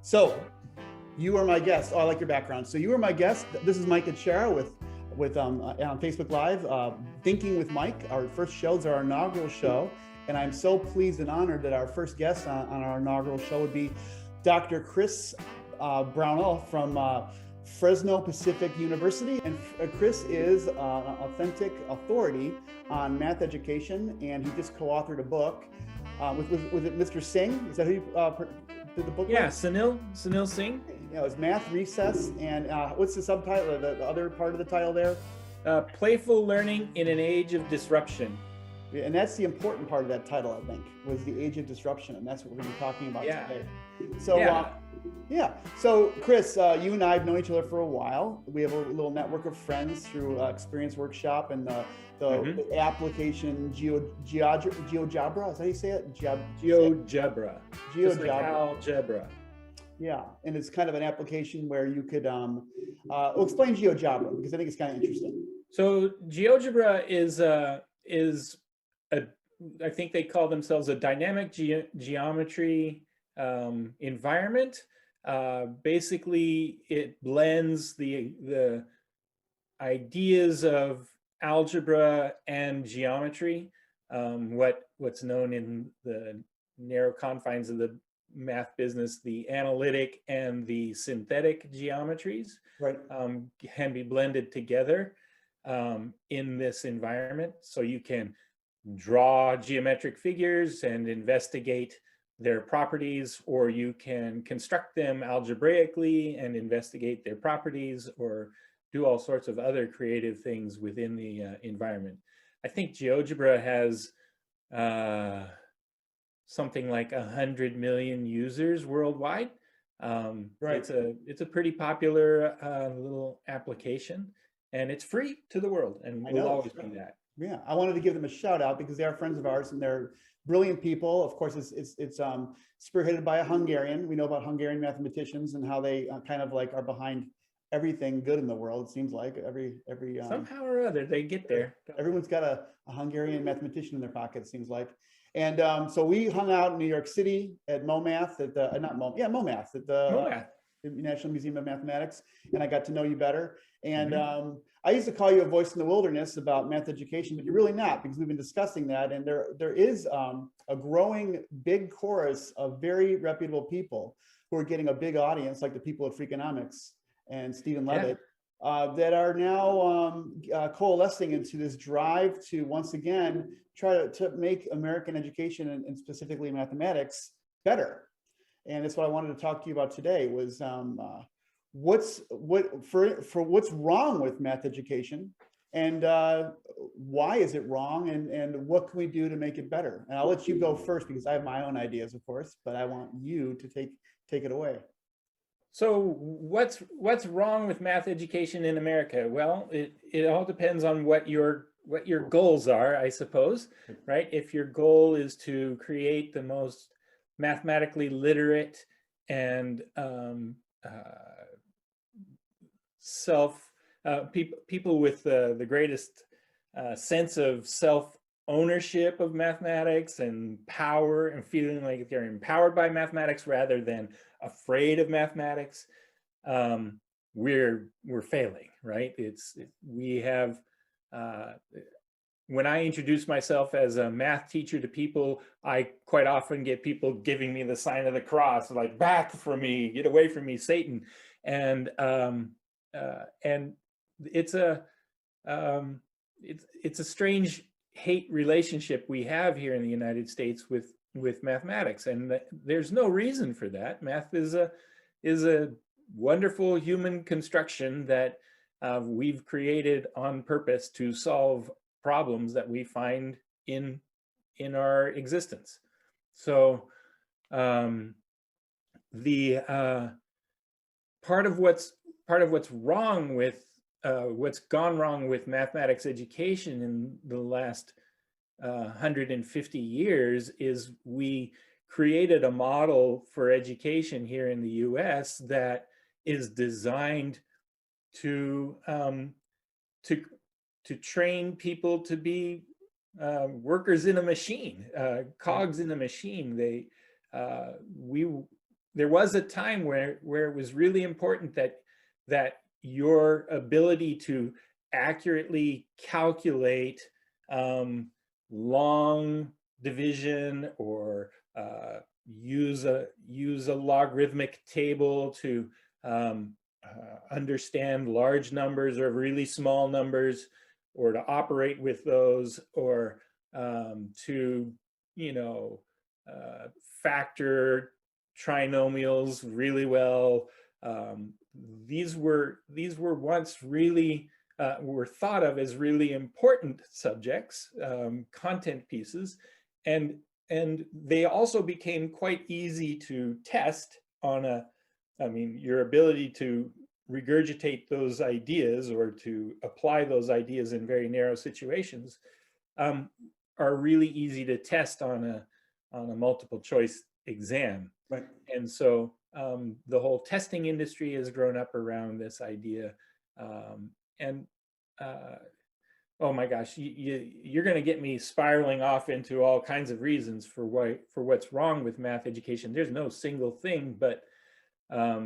So you are my guest. Oh, I like your background. So you are my guest. This is Mike Acerra with on Facebook Live, Thinking with Mike. Our first shows are our inaugural show, and I'm so pleased and honored that our first guest on our inaugural show would be Dr. Chris Brownell from Fresno Pacific University. And Chris is an authentic authority on math education, and he just co-authored a book with it Mr. Singh. Is that who you did the book? Yeah, with? Sunil Singh. Yeah, it was Math Recess, and what's the subtitle, the other part of the title there? Playful Learning in an Age of Disruption. Yeah, and that's the important part of that title, I think, was the age of disruption, and that's what we're going to be talking about today. So, So, Chris, you and I have known each other for a while. We have a little network of friends through Experience Workshop and the application Geogebra. Is that how you say it? Geogebra. Geogebra. Like algebra. Yeah, and it's kind of an application where you could explain Geogebra, because I think it's kind of interesting. So Geogebra is I think they call themselves a dynamic geometry environment. Basically, it blends the ideas of algebra and geometry, what's known in the narrow confines of the math business, the analytic and the synthetic geometries, right, can be blended together in this environment. So you can draw geometric figures and investigate their properties, or you can construct them algebraically and investigate their properties, or do all sorts of other creative things within the environment. I think Geogebra has something like 100 million users worldwide. right. It's a pretty popular little application, and it's free to the world, and will always be that. Yeah, I wanted to give them a shout out because they are friends of ours and they're brilliant people. Of course, it's spearheaded by a Hungarian. We know about Hungarian mathematicians and how they kind of like are behind everything good in the world. It seems like every somehow or other they get there. Everyone's got a Hungarian mathematician in their pocket, it seems like. And so we hung out in New York City at MoMath at the MoMath at the National Museum of Mathematics, and I got to know you better. And I used to call you a voice in the wilderness about math education, but you're really not, because we've been discussing that. And there is a growing big chorus of very reputable people who are getting a big audience, like the people at Freakonomics and Stephen Levitt, that are now coalescing into this drive to once again try to make American education and specifically mathematics better. And that's what I wanted to talk to you about today was what's wrong with math education, and why is it wrong, and what can we do to make it better? And I'll let you go first because I have my own ideas, of course, but I want you to take it away. So what's wrong with math education in America? Well, it all depends on what your goals are, I suppose, right? If your goal is to create the most mathematically literate and people with the greatest sense of self-ownership of mathematics and power, and feeling like they're empowered by mathematics rather than afraid of mathematics, we're failing, right? We have when I introduce myself as a math teacher to people, I quite often get people giving me the sign of the cross, like, back from me, get away from me, Satan. And it's a strange hate relationship we have here in the United States with mathematics, and there's no reason for that. Math is a wonderful human construction that we've created on purpose to solve problems that we find in our existence. So the part of what's wrong with what's gone wrong with mathematics education in the last 150 years is we created a model for education here in the US that is designed to train people to be workers in a machine, cogs in a machine. there was a time where it was really important that your ability to accurately calculate long division or use a logarithmic table to understand large numbers or really small numbers, or to operate with those, or to, you know, factor trinomials really well. These were once really were thought of as really important subjects, content pieces, and they also became quite easy to test on I mean, your ability to regurgitate those ideas or to apply those ideas in very narrow situations are really easy to test on a multiple choice exam. Right. And so the whole testing industry has grown up around this idea. Oh my gosh, you're going to get me spiraling off into all kinds of reasons for what's wrong with math education. There's no single thing, but I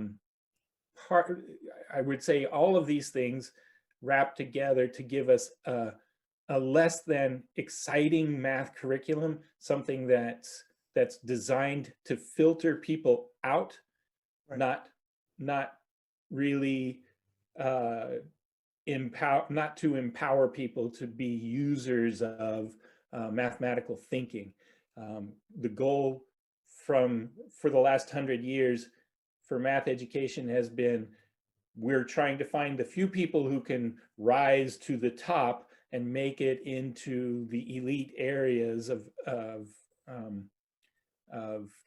would say all of these things wrapped together to give us a less than exciting math curriculum, something that's designed to filter people out, right. not really not to empower people to be users of mathematical thinking. The goal for the last 100 years for math education has been, we're trying to find the few people who can rise to the top and make it into the elite areas of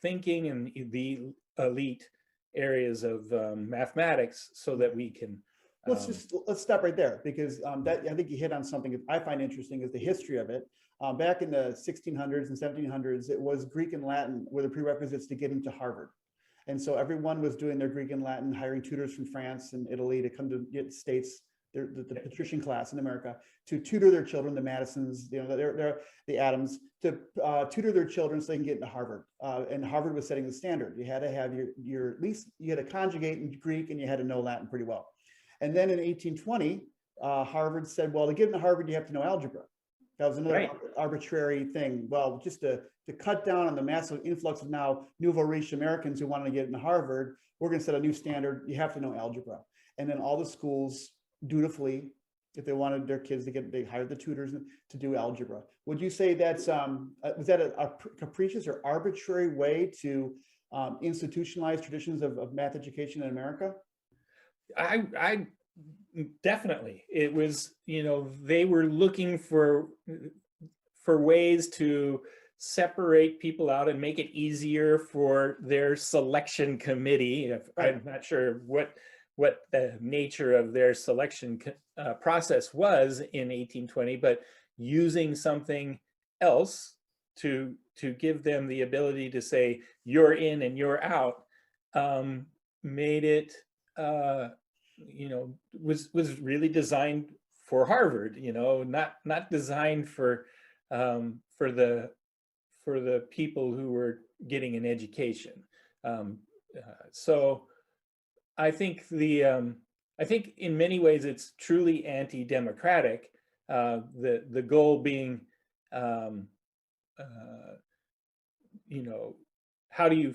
thinking and the elite areas of mathematics, so that we can let's stop right there, because that, I think you hit on something that I find interesting, is the history of it. Back in the 1600s and 1700s, it was Greek and Latin were the prerequisites to get into Harvard. And so everyone was doing their Greek and Latin, hiring tutors from France and Italy to come to the States, the patrician class in America, to tutor their children, the Madisons, you know, the Adams, to tutor their children so they can get into Harvard. And Harvard was setting the standard. You had to have your at least, you had to conjugate in Greek, and you had to know Latin pretty well. And then in 1820, Harvard said, well, to get into Harvard, you have to know algebra. That was another arbitrary thing. Well, just to cut down on the massive influx of now nouveau riche Americans who wanted to get into Harvard, we're going to set a new standard. You have to know algebra. And then all the schools dutifully, if they wanted their kids to get, they hired the tutors to do algebra. Would you say that's, was that a capricious or arbitrary way to institutionalize traditions of math education in America? I definitely, it was, you know, they were looking for ways to separate people out and make it easier for their selection committee. I'm not sure what the nature of their selection process was in 1820, but using something else to give them the ability to say you're in and you're out, made it you know, was really designed for Harvard, you know, not designed for the people who were getting an education. So I think I think in many ways it's truly anti-democratic. The goal being, you know, how do you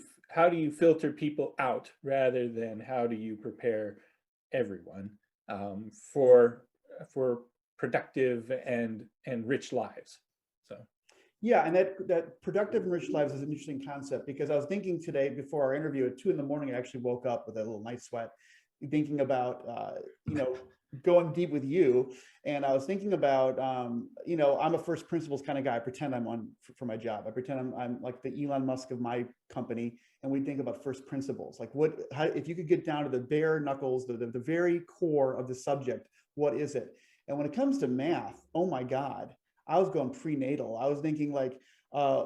filter people out rather than how do you prepare everyone for productive and rich lives. So yeah, and that productive and rich lives is an interesting concept, because I was thinking today before our interview at 2 in the morning, I actually woke up with a little night sweat, thinking about you know, going deep with you. And I was thinking about you know, I'm a first principles kind of guy. I pretend I'm one for my job. I pretend I'm like the Elon Musk of my company, and we think about first principles, like how, if you could get down to the bare knuckles, the very core of the subject, what is it? And when it comes to math, oh my God, I was going prenatal. I was thinking like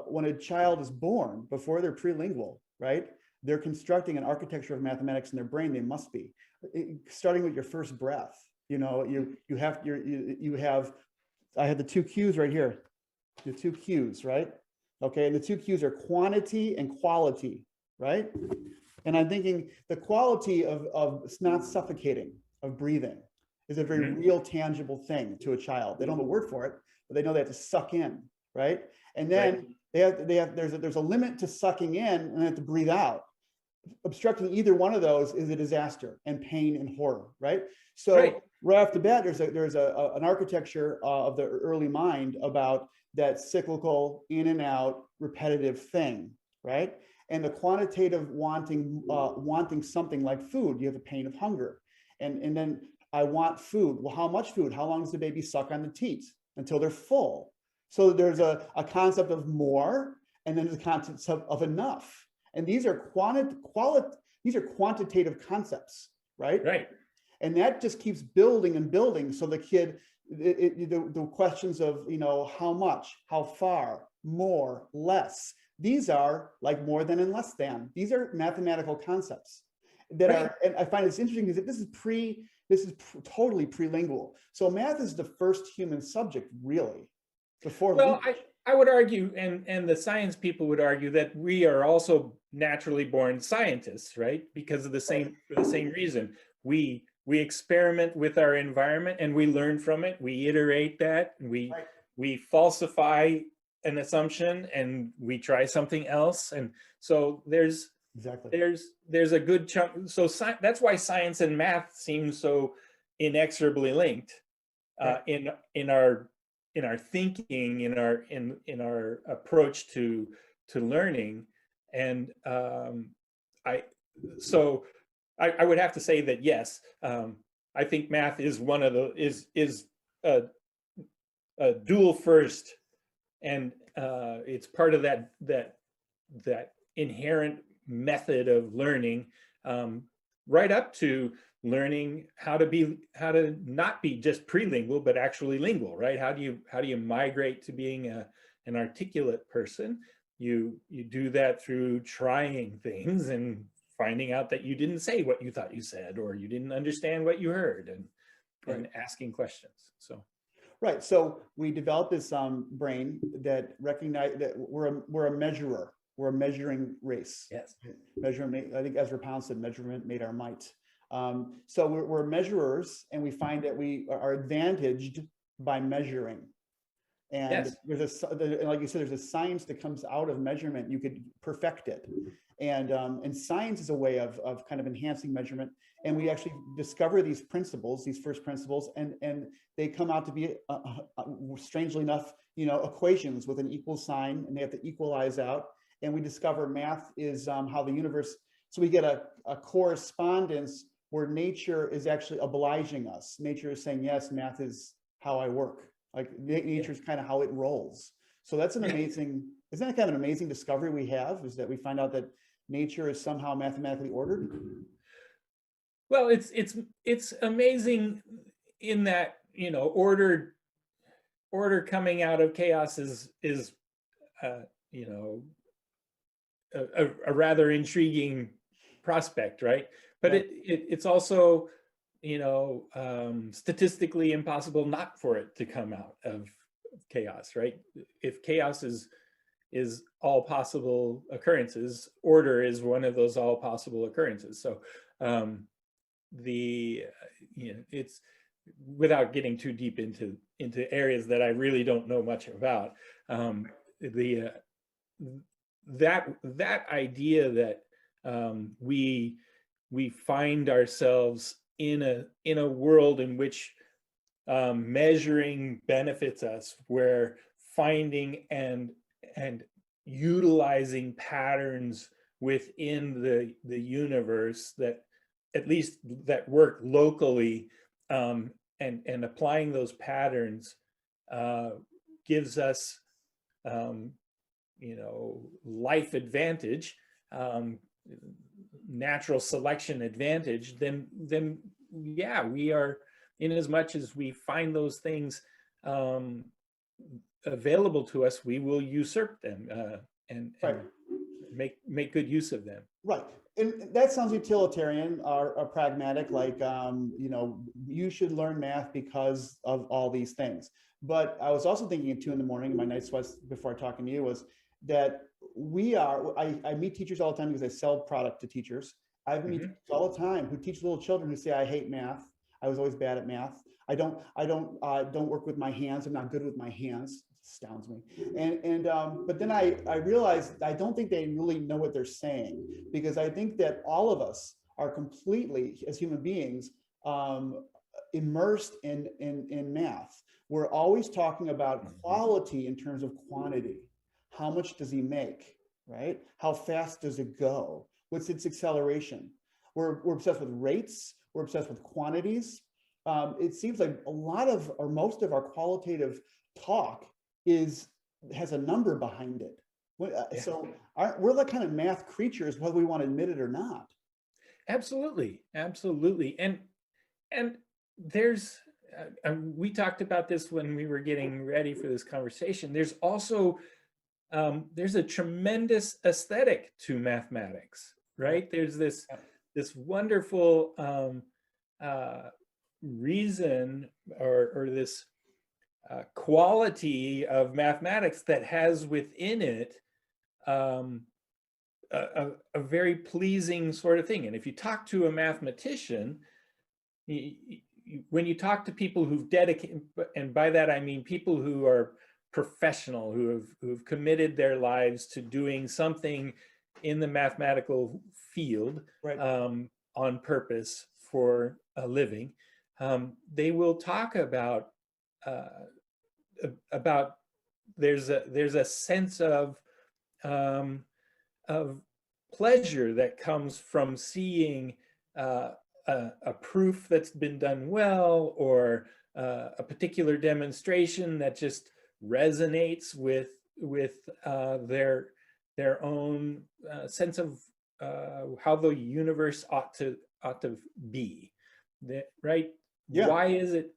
when a child is born, before they're prelingual, right? They're constructing an architecture of mathematics in their brain. They must be starting with your first breath. You know, you have I have the 2 Q's right here, the 2 Q's, right? Okay, and the 2 Q's are quantity and quality, right? And I'm thinking the quality of not suffocating, of breathing, is a very real, tangible thing to a child. They don't have a word for it, but they know they have to suck in, right? And then there's a limit to sucking in, and they have to breathe out. Obstructing either one of those is a disaster and pain and horror, right? So right off the bat, there's an architecture of the early mind about that cyclical, in and out, repetitive thing, right? And the quantitative wanting something like food. You have the pain of hunger, and then I want food. Well, how much food? How long does the baby suck on the teat? Until they're full. So there's a concept of more, and then there's a concept of enough. And these are quantitative concepts, right? Right. And that just keeps building and building. So the kid, the questions of, how much, how far, more, less, these are like more than and less than. These are mathematical concepts that are, and I find it's interesting because this is totally prelingual. So math is the first human subject, really, before. Well, I would argue, and the science people would argue, that we are also naturally born scientists, right? Because of for the same reason. We experiment with our environment and we learn from it. We iterate that, and we falsify an assumption and we try something else. And so there's a good chunk. So that's why science and math seem so inexorably linked in our thinking, in our approach to learning. And I would have to say that yes, I think math is one of the is a dual first, and it's part of that inherent method of learning, right up to learning how to not be just prelingual but actually lingual, right? How do you migrate to being an articulate person? You do that through trying things and finding out that you didn't say what you thought you said, or you didn't understand what you heard, and asking questions. So right. So we developed this brain that recognized that we're a measurer. We're a measuring race. Yes. Measurement. I think Ezra Pound said, "Measurement made our might." So we're measurers, and we find that we are advantaged by measuring. And there's like you said, there's a science that comes out of measurement. You could perfect it, and science is a way of kind of enhancing measurement. And we actually discover these principles, these first principles, and they come out to be, strangely enough, equations with an equal sign, and they have to equalize out. And we discover math is how the universe. So we get a correspondence where nature is actually obliging us. Nature is saying, yes, math is how I work. Like nature is kind of how it rolls. So that's an amazing, isn't that kind of an amazing discovery we have, is that we find out that nature is somehow mathematically ordered? Well, it's amazing in that, order coming out of chaos is a rather intriguing prospect, right? But it's also, statistically impossible not for it to come out of chaos, right? If chaos is all possible occurrences, order is one of those all possible occurrences. So it's, without getting too deep into areas that I really don't know much about, that idea that we find ourselves in a world in which measuring benefits us, where finding and utilizing patterns within the universe that at least that work locally, and applying those patterns gives us life advantage, natural selection advantage, then yeah, we are, in as much as we find those things available to us, we will usurp them and make good use of them. Right. And that sounds utilitarian or pragmatic, like, you should learn math because of all these things. But I was also thinking at 2 in the morning, my night sweats before talking to you, was that I meet teachers all the time because I sell product to teachers. I meet teachers all the time who teach little children who say, I hate math. I was always bad at math. I don't work with my hands. I'm not good with my hands. It astounds me. But then I realized I don't think they really know what they're saying, because I think that all of us are completely, as human beings, immersed in math. We're always talking about quality in terms of quantity. How much does he make, right? How fast does it go? What's its acceleration? We're obsessed with rates. We're obsessed with quantities. It seems like a lot of, or most of our qualitative talk has a number behind it. So we're the kind of math creatures, whether we want to admit it or not. Absolutely, absolutely. And there's, we talked about this when we were getting ready for this conversation. There's also, there's a tremendous aesthetic to mathematics, right? There's this wonderful reason or this quality of mathematics that has within it a very pleasing sort of thing. And if you talk to a mathematician, when you talk to people who've dedicated, and by that I mean people who are professional, who've committed their lives to doing something in the mathematical field, right, on purpose for a living, they will talk about there's a sense of pleasure that comes from seeing a proof that's been done well, or a particular demonstration that just resonates with their own sense of how the universe ought to be, right? Yeah. Why is it,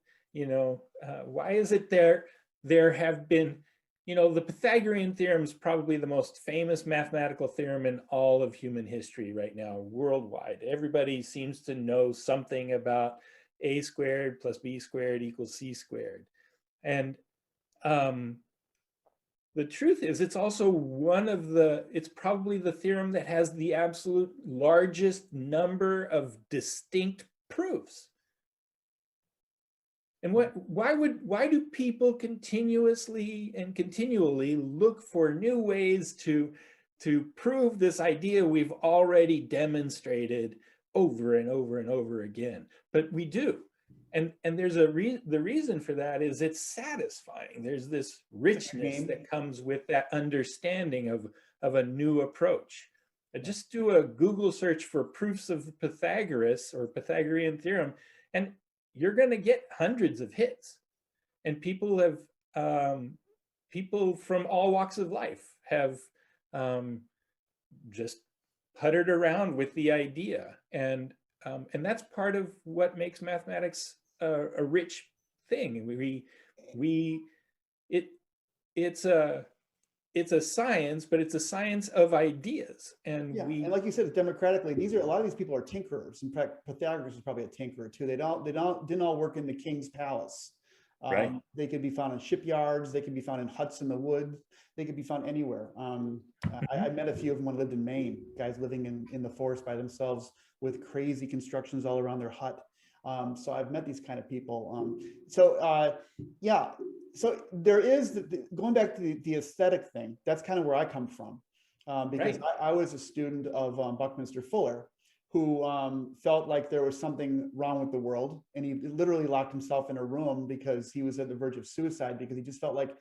why is it there have been, the Pythagorean theorem is probably the most famous mathematical theorem in all of human history right now, worldwide. Everybody seems to know something about a squared plus b squared equals c squared. And the truth is, it's also it's probably the theorem that has the absolute largest number of distinct proofs. And why do people continuously and continually look for new ways to prove this idea we've already demonstrated over and over and over again? But we do. And there's the reason for that is it's satisfying. There's this richness that comes with that understanding of a new approach. Just do a Google search for proofs of Pythagoras or Pythagorean theorem, and you're going to get hundreds of hits. And people from all walks of life have just puttered around with the idea, and that's part of what makes mathematics a rich thing. It's a science, but it's a science of ideas. And and like you said, democratically, a lot of these people are tinkerers. In fact, Pythagoras is probably a tinkerer too. They didn't all work in the king's palace. Right. They could be found in shipyards. They could be found in huts in the woods. They could be found anywhere. I met a few of them when I lived in Maine, guys living in the forest by themselves with crazy constructions all around their hut. So I've met these kind of people. So there is, going back to the aesthetic thing, that's kind of where I come from. Because I was a student of Buckminster Fuller, who felt like there was something wrong with the world. And he literally locked himself in a room because he was at the verge of suicide, because he just felt like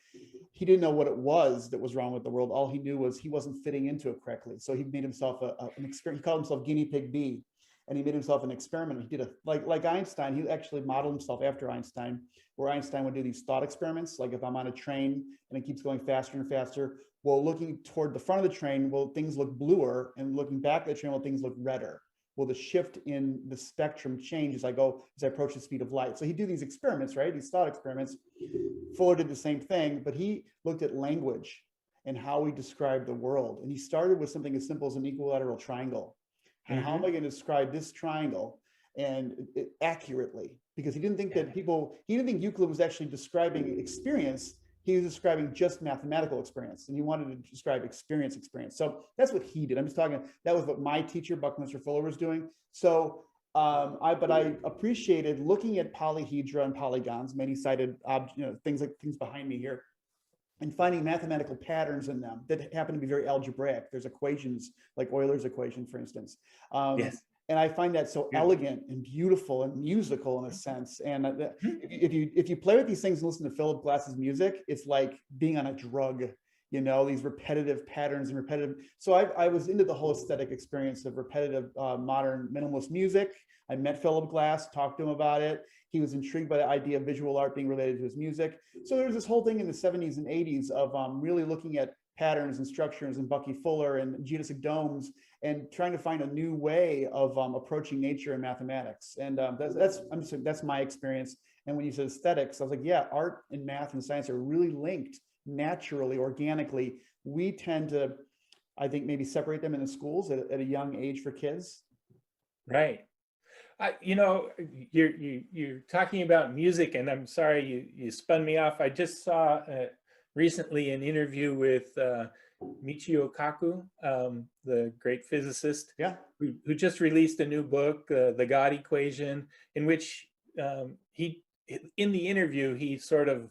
he didn't know what it was that was wrong with the world. All he knew was he wasn't fitting into it correctly. So he made himself an experiment. He called himself Guinea Pig B. And he made himself an experiment. He did like Einstein, he actually modeled himself after Einstein, where Einstein would do these thought experiments. Like if I'm on a train and it keeps going faster and faster, well, looking toward the front of the train, will things look bluer, and looking back at the train, will things look redder? Will the shift in the spectrum change as I approach the speed of light? So he'd do these experiments, right? These thought experiments. Fuller did the same thing, but he looked at language and how we describe the world. And he started with something as simple as an equilateral triangle. And how am I going to describe this triangle accurately? Because he didn't think that he didn't think Euclid was actually describing experience. he was describing just mathematical experience, and he wanted to describe experience. So that's what he did. I'm just talking, that was what my teacher, Buckminster Fuller, was doing. So but I appreciated looking at polyhedra and polygons, many-sided things behind me here, and finding mathematical patterns in them that happen to be very algebraic. There's equations like Euler's equation, for instance. Yes. And I find that so Yeah. elegant and beautiful and musical in a sense. And if you play with these things and listen to Philip Glass's music, it's like being on a drug, these repetitive patterns and repetitive. So I was into the whole aesthetic experience of repetitive modern minimalist music. I met Philip Glass, talked to him about it. He was intrigued by the idea of visual art being related to his music. So there was this whole thing in the 70s and 80s of really looking at patterns and structures and Bucky Fuller and geodesic domes and trying to find a new way of approaching nature and mathematics. And that's my experience. And when you said aesthetics, I was like, yeah, art and math and science are really linked naturally, organically. We tend to, I think, maybe separate them in the schools at a young age for kids. Right. You're talking about music, and I'm sorry you spun me off. I just saw recently an interview with Michio Kaku, the great physicist, yeah, who just released a new book, The God Equation, in which in the interview he sort of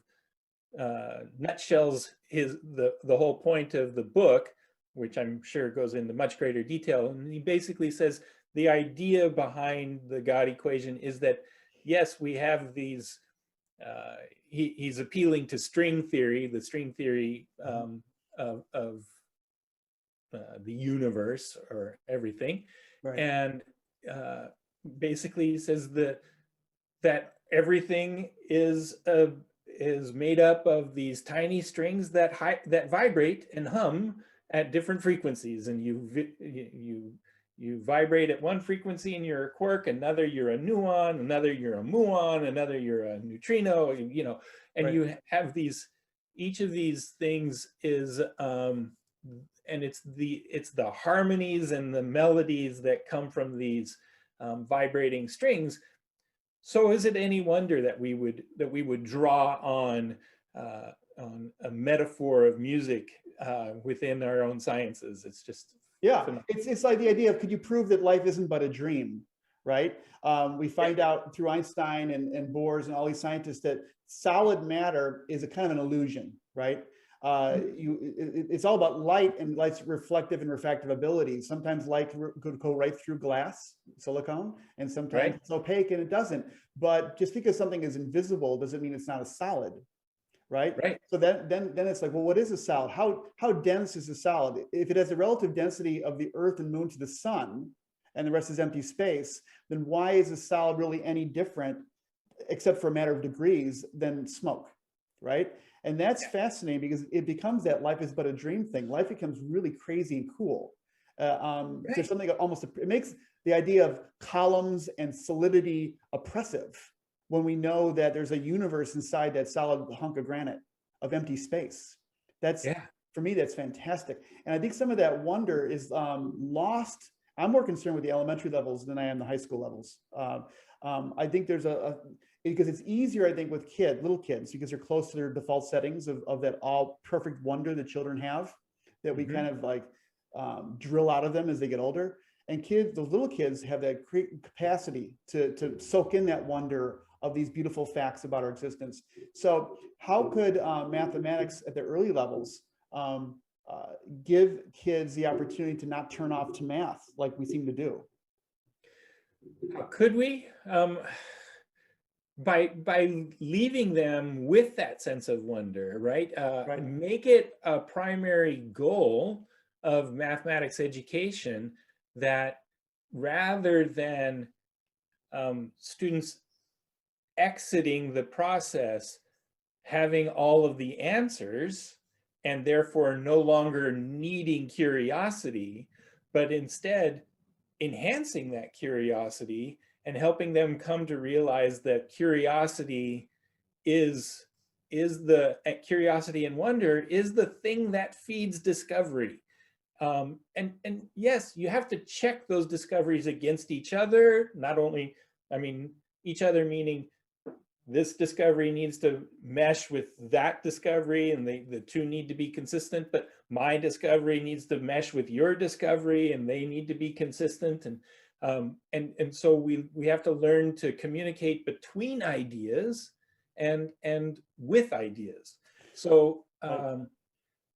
nutshells the whole point of the book, which I'm sure goes into much greater detail. And he basically says the idea behind the God equation is that, yes, we have these, he's appealing to string theory, the string theory of the universe or everything. right. And basically he says that everything is made up of these tiny strings that vibrate and hum at different frequencies, and you vibrate at one frequency and you're a quark, another you're a nuon, another you're a muon, another you're a neutrino, and right. You have each of these things is and it's the harmonies and the melodies that come from these vibrating strings. So is it any wonder that we would draw on a metaphor of music within our own sciences? It's just, yeah, it's like the idea of, could you prove that life isn't but a dream, right? We find out through Einstein and Bohr and all these scientists that solid matter is a kind of an illusion, right? It's all about light and light's reflective and refractive abilities. Sometimes light could go right through glass, silicone, and sometimes right. It's opaque and it doesn't. But just because something is invisible doesn't mean it's not a solid, right? Right. So then it's like, well, what is a solid? How dense is a solid? If it has the relative density of the Earth and Moon to the Sun, and the rest is empty space, then why is a solid really any different, except for a matter of degrees, than smoke, right? And that's fascinating because it becomes that life is but a dream thing. Life becomes really crazy and cool. Right. There's something it makes the idea of columns and solidity oppressive when we know that there's a universe inside that solid hunk of granite of empty space. That's, for me, that's fantastic. And I think some of that wonder is lost. I'm more concerned with the elementary levels than I am the high school levels. I think there's because it's easier, I think, with little kids, because they're close to their default settings of that all perfect wonder that children have, that we kind of like drill out of them as they get older. And those little kids have that capacity to soak in that wonder of these beautiful facts about our existence. So how could mathematics at the early levels give kids the opportunity to not turn off to math like we seem to do? How could we? By leaving them with that sense of wonder, right? Right. Make it a primary goal of mathematics education, that rather than students exiting the process having all of the answers and therefore no longer needing curiosity, but instead enhancing that curiosity and helping them come to realize that curiosity curiosity and wonder is the thing that feeds discovery. And yes, you have to check those discoveries against each other. Not only, each other meaning this discovery needs to mesh with that discovery, and the two need to be consistent, but my discovery needs to mesh with your discovery, and they need to be consistent. And so we have to learn to communicate between ideas and with ideas. So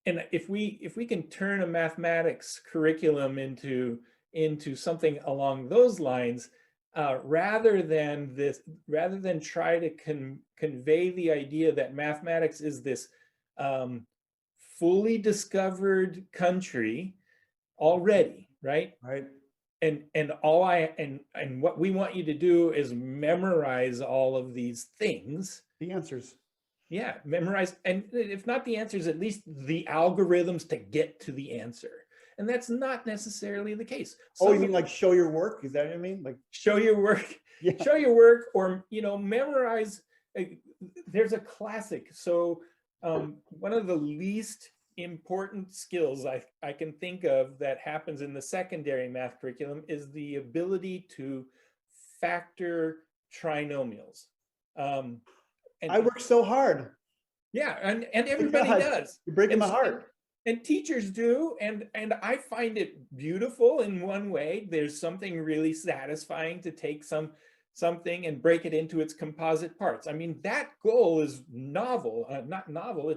and if we can turn a mathematics curriculum into something along those lines, rather than try to convey the idea that mathematics is this fully discovered country already, right? Right. And what we want you to do is memorize all of these things. The answers. Yeah, memorize, and if not the answers, at least the algorithms to get to the answer. And that's not necessarily the case. Oh, you mean like show your work? Is that what you mean? Like show your work, yeah. Show your work, or, memorize. There's a classic. So one of the least important skills I can think of that happens in the secondary math curriculum is the ability to factor trinomials. And I work so hard. Yeah, and everybody does. You're breaking my heart. And teachers do, and I find it beautiful in one way. There's something really satisfying to take something and break it into its composite parts. I mean, that goal is novel, not novel.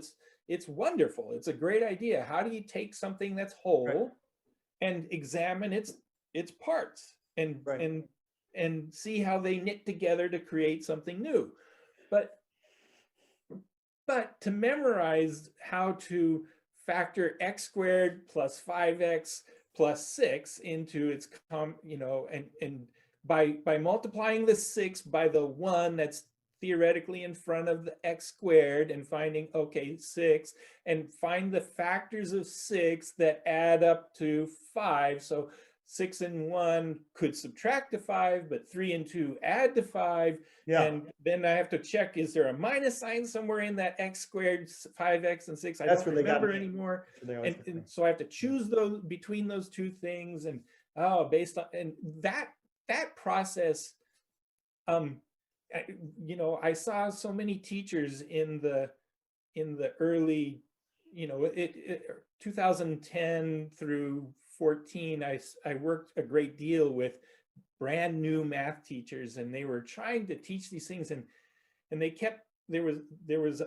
It's wonderful. It's a great idea. How do you take something that's whole right. and examine its parts and right. and see how they knit together to create something new? But to memorize how to factor x squared plus 5x plus 6 into its and by multiplying the 6 by the 1 that's theoretically in front of the x squared and finding, okay, 6, and find the factors of 6 that add up to 5. So 6 and 1 could subtract to 5, but 3 and 2 add to 5. Yeah. And then I have to check, is there a minus sign somewhere in that x squared, 5x and 6? I don't remember anymore. And so I have to choose those between those two things. And based on, and that process, I saw so many teachers in the early, 2010 through 14, I worked a great deal with brand new math teachers, and they were trying to teach these things, and they kept, there was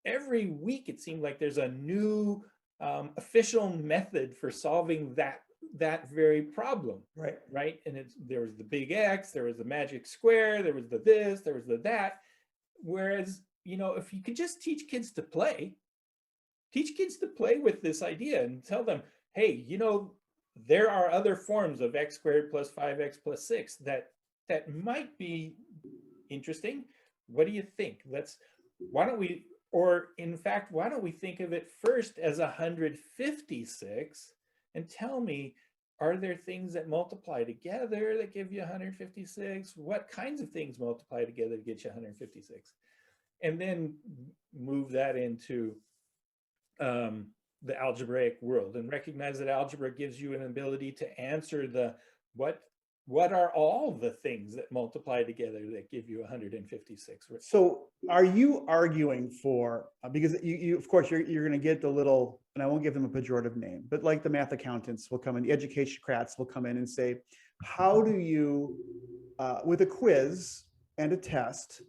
every week it seemed like there's a new official method for solving that very problem. Right. And there was the big X, there was the magic square, there was the this, there was the that. Whereas, if you could just teach kids to play with this idea and tell them, hey, there are other forms of x squared plus 5x plus 6 that might be interesting. What do you think? Why don't we think of it first as 156 and tell me, are there things that multiply together that give you 156? What kinds of things multiply together to get you 156? And then move that into the algebraic world, and recognize that algebra gives you an ability to answer the what are all the things that multiply together that give you 156. So are you arguing for, because you of course you're going to get the little, and I won't give them a pejorative name, but like the math accountants will come in, the educatiocrats will come in and say, how do you with a quiz and a test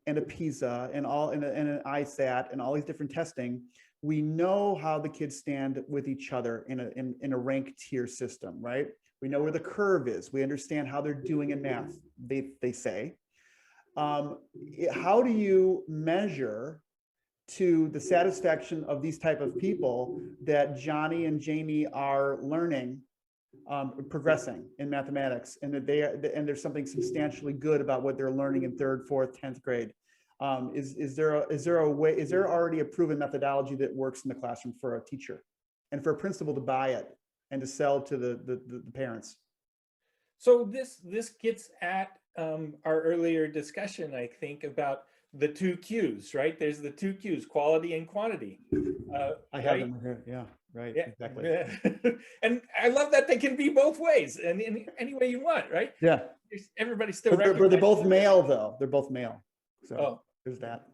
and a PISA and an ISAT and all these different testing, we know how the kids stand with each other in a ranked tier system, right? We know where the curve is. We understand how they're doing in math, they say. How do you measure to the satisfaction of these type of people that Johnny and Jamie are learning, progressing in mathematics, and that there's something substantially good about what they're learning in 3rd, 4th, 10th grade? Is there already a proven methodology that works in the classroom for a teacher and for a principal to buy it and to sell to the parents? So this gets at our earlier discussion, I think, about the 2 Qs, right? There's the 2 Qs, quality and quantity. I have them here. Yeah, right. Yeah, exactly. Yeah. And I love that they can be both ways, and in any way you want, right? Yeah. Everybody still. But they're both male, though. They're both male. So there's that.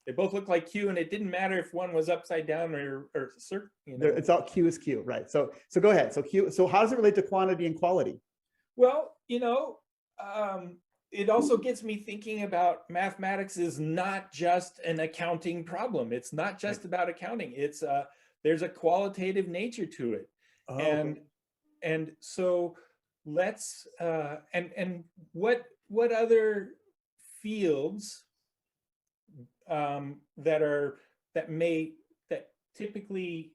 They both look like Q, and it didn't matter if one was upside down or you know. It's all Q is Q, right? So go ahead. So Q. So how does it relate to quantity and quality? Well, you know, it also gets me thinking about mathematics is not just an accounting problem. It's not just about accounting. It's there's a qualitative nature to it. Oh, and so let's and what other fields that typically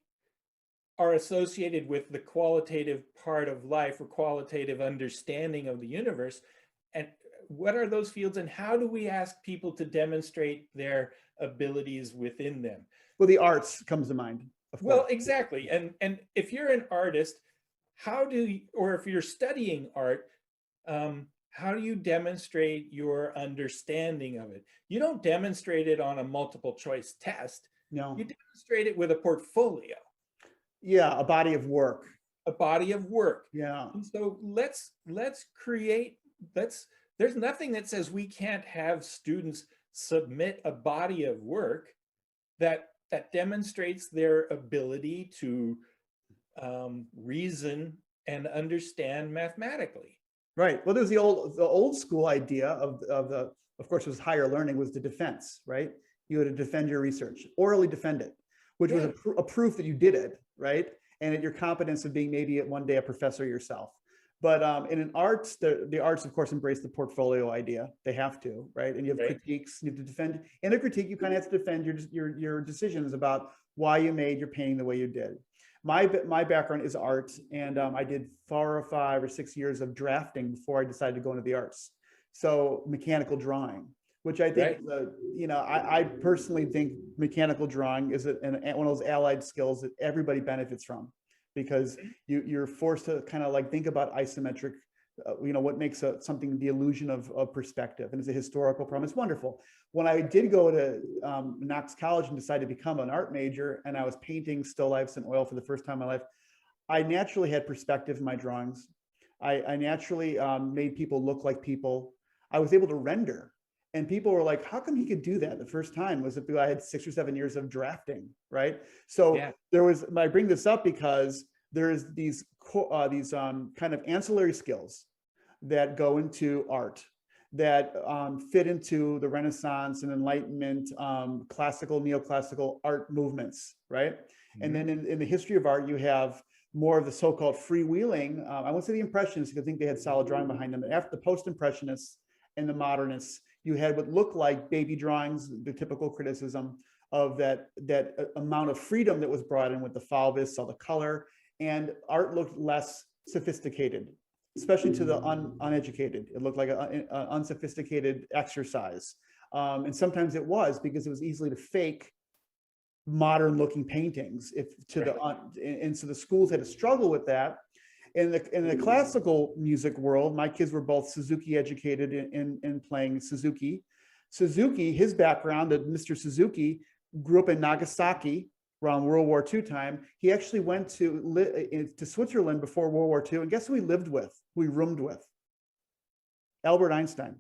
are associated with the qualitative part of life or qualitative understanding of the universe, and what are those fields, and how do we ask people to demonstrate their abilities within them? Well, the arts comes to mind. Well, exactly. And if you're an artist, how do you, or if you're studying art, how do you demonstrate your understanding of it? You don't demonstrate it on a multiple choice test. No. You demonstrate it with a portfolio. Yeah, a body of work. A body of work. Yeah. And so let's create, there's nothing that says we can't have students submit a body of work that demonstrates their ability to reason and understand mathematically. Right. Well, there's the old school idea of course, it was higher learning, was the defense, right? You had to defend your research, orally defend it, which was a proof that you did it, right? And at your competence of being maybe one day a professor yourself. But in an arts, the arts, of course, embrace the portfolio idea. They have to, right? And you have critiques, you have to defend. In a critique, you kind of have to defend your decisions about why you made your painting the way you did. My background is art, and I did 4 or 5 or 6 years of drafting before I decided to go into the arts. So mechanical drawing, which I think, you know, I personally think mechanical drawing is one of those allied skills that everybody benefits from, because you're forced to kind of like think about isometric, you know, what makes something the illusion of perspective, and it's a historical problem. It's wonderful. When I did go to Knox College and decided to become an art major, and I was painting still lifes in oil for the first time in my life, I naturally had perspective in my drawings. I naturally made people look like people. I was able to render. And people were like, how come he could do that? The first time was that I had 6 or 7 years of drafting, right? So there was, I bring this up because there's these kind of ancillary skills that go into art that fit into the Renaissance and Enlightenment, classical, neoclassical art movements, right? And then in the history of art, you have more of the so-called freewheeling. I won't say the Impressionists, because I think they had solid drawing behind them. After the Post-Impressionists and the Modernists, you had what looked like baby drawings, the typical criticism of that amount of freedom that was brought in with the Fauvists, all the color, and art looked less sophisticated, especially to the uneducated. It looked like an unsophisticated exercise. And sometimes it was, because it was easily to fake modern looking paintings and so the schools had to struggle with that. In the classical music world, my kids were both Suzuki educated in playing Suzuki. Suzuki, his background, Mr. Suzuki grew up in Nagasaki around World War II time. He actually went to Switzerland before World War II, and guess who he lived with, who he roomed with? Albert Einstein.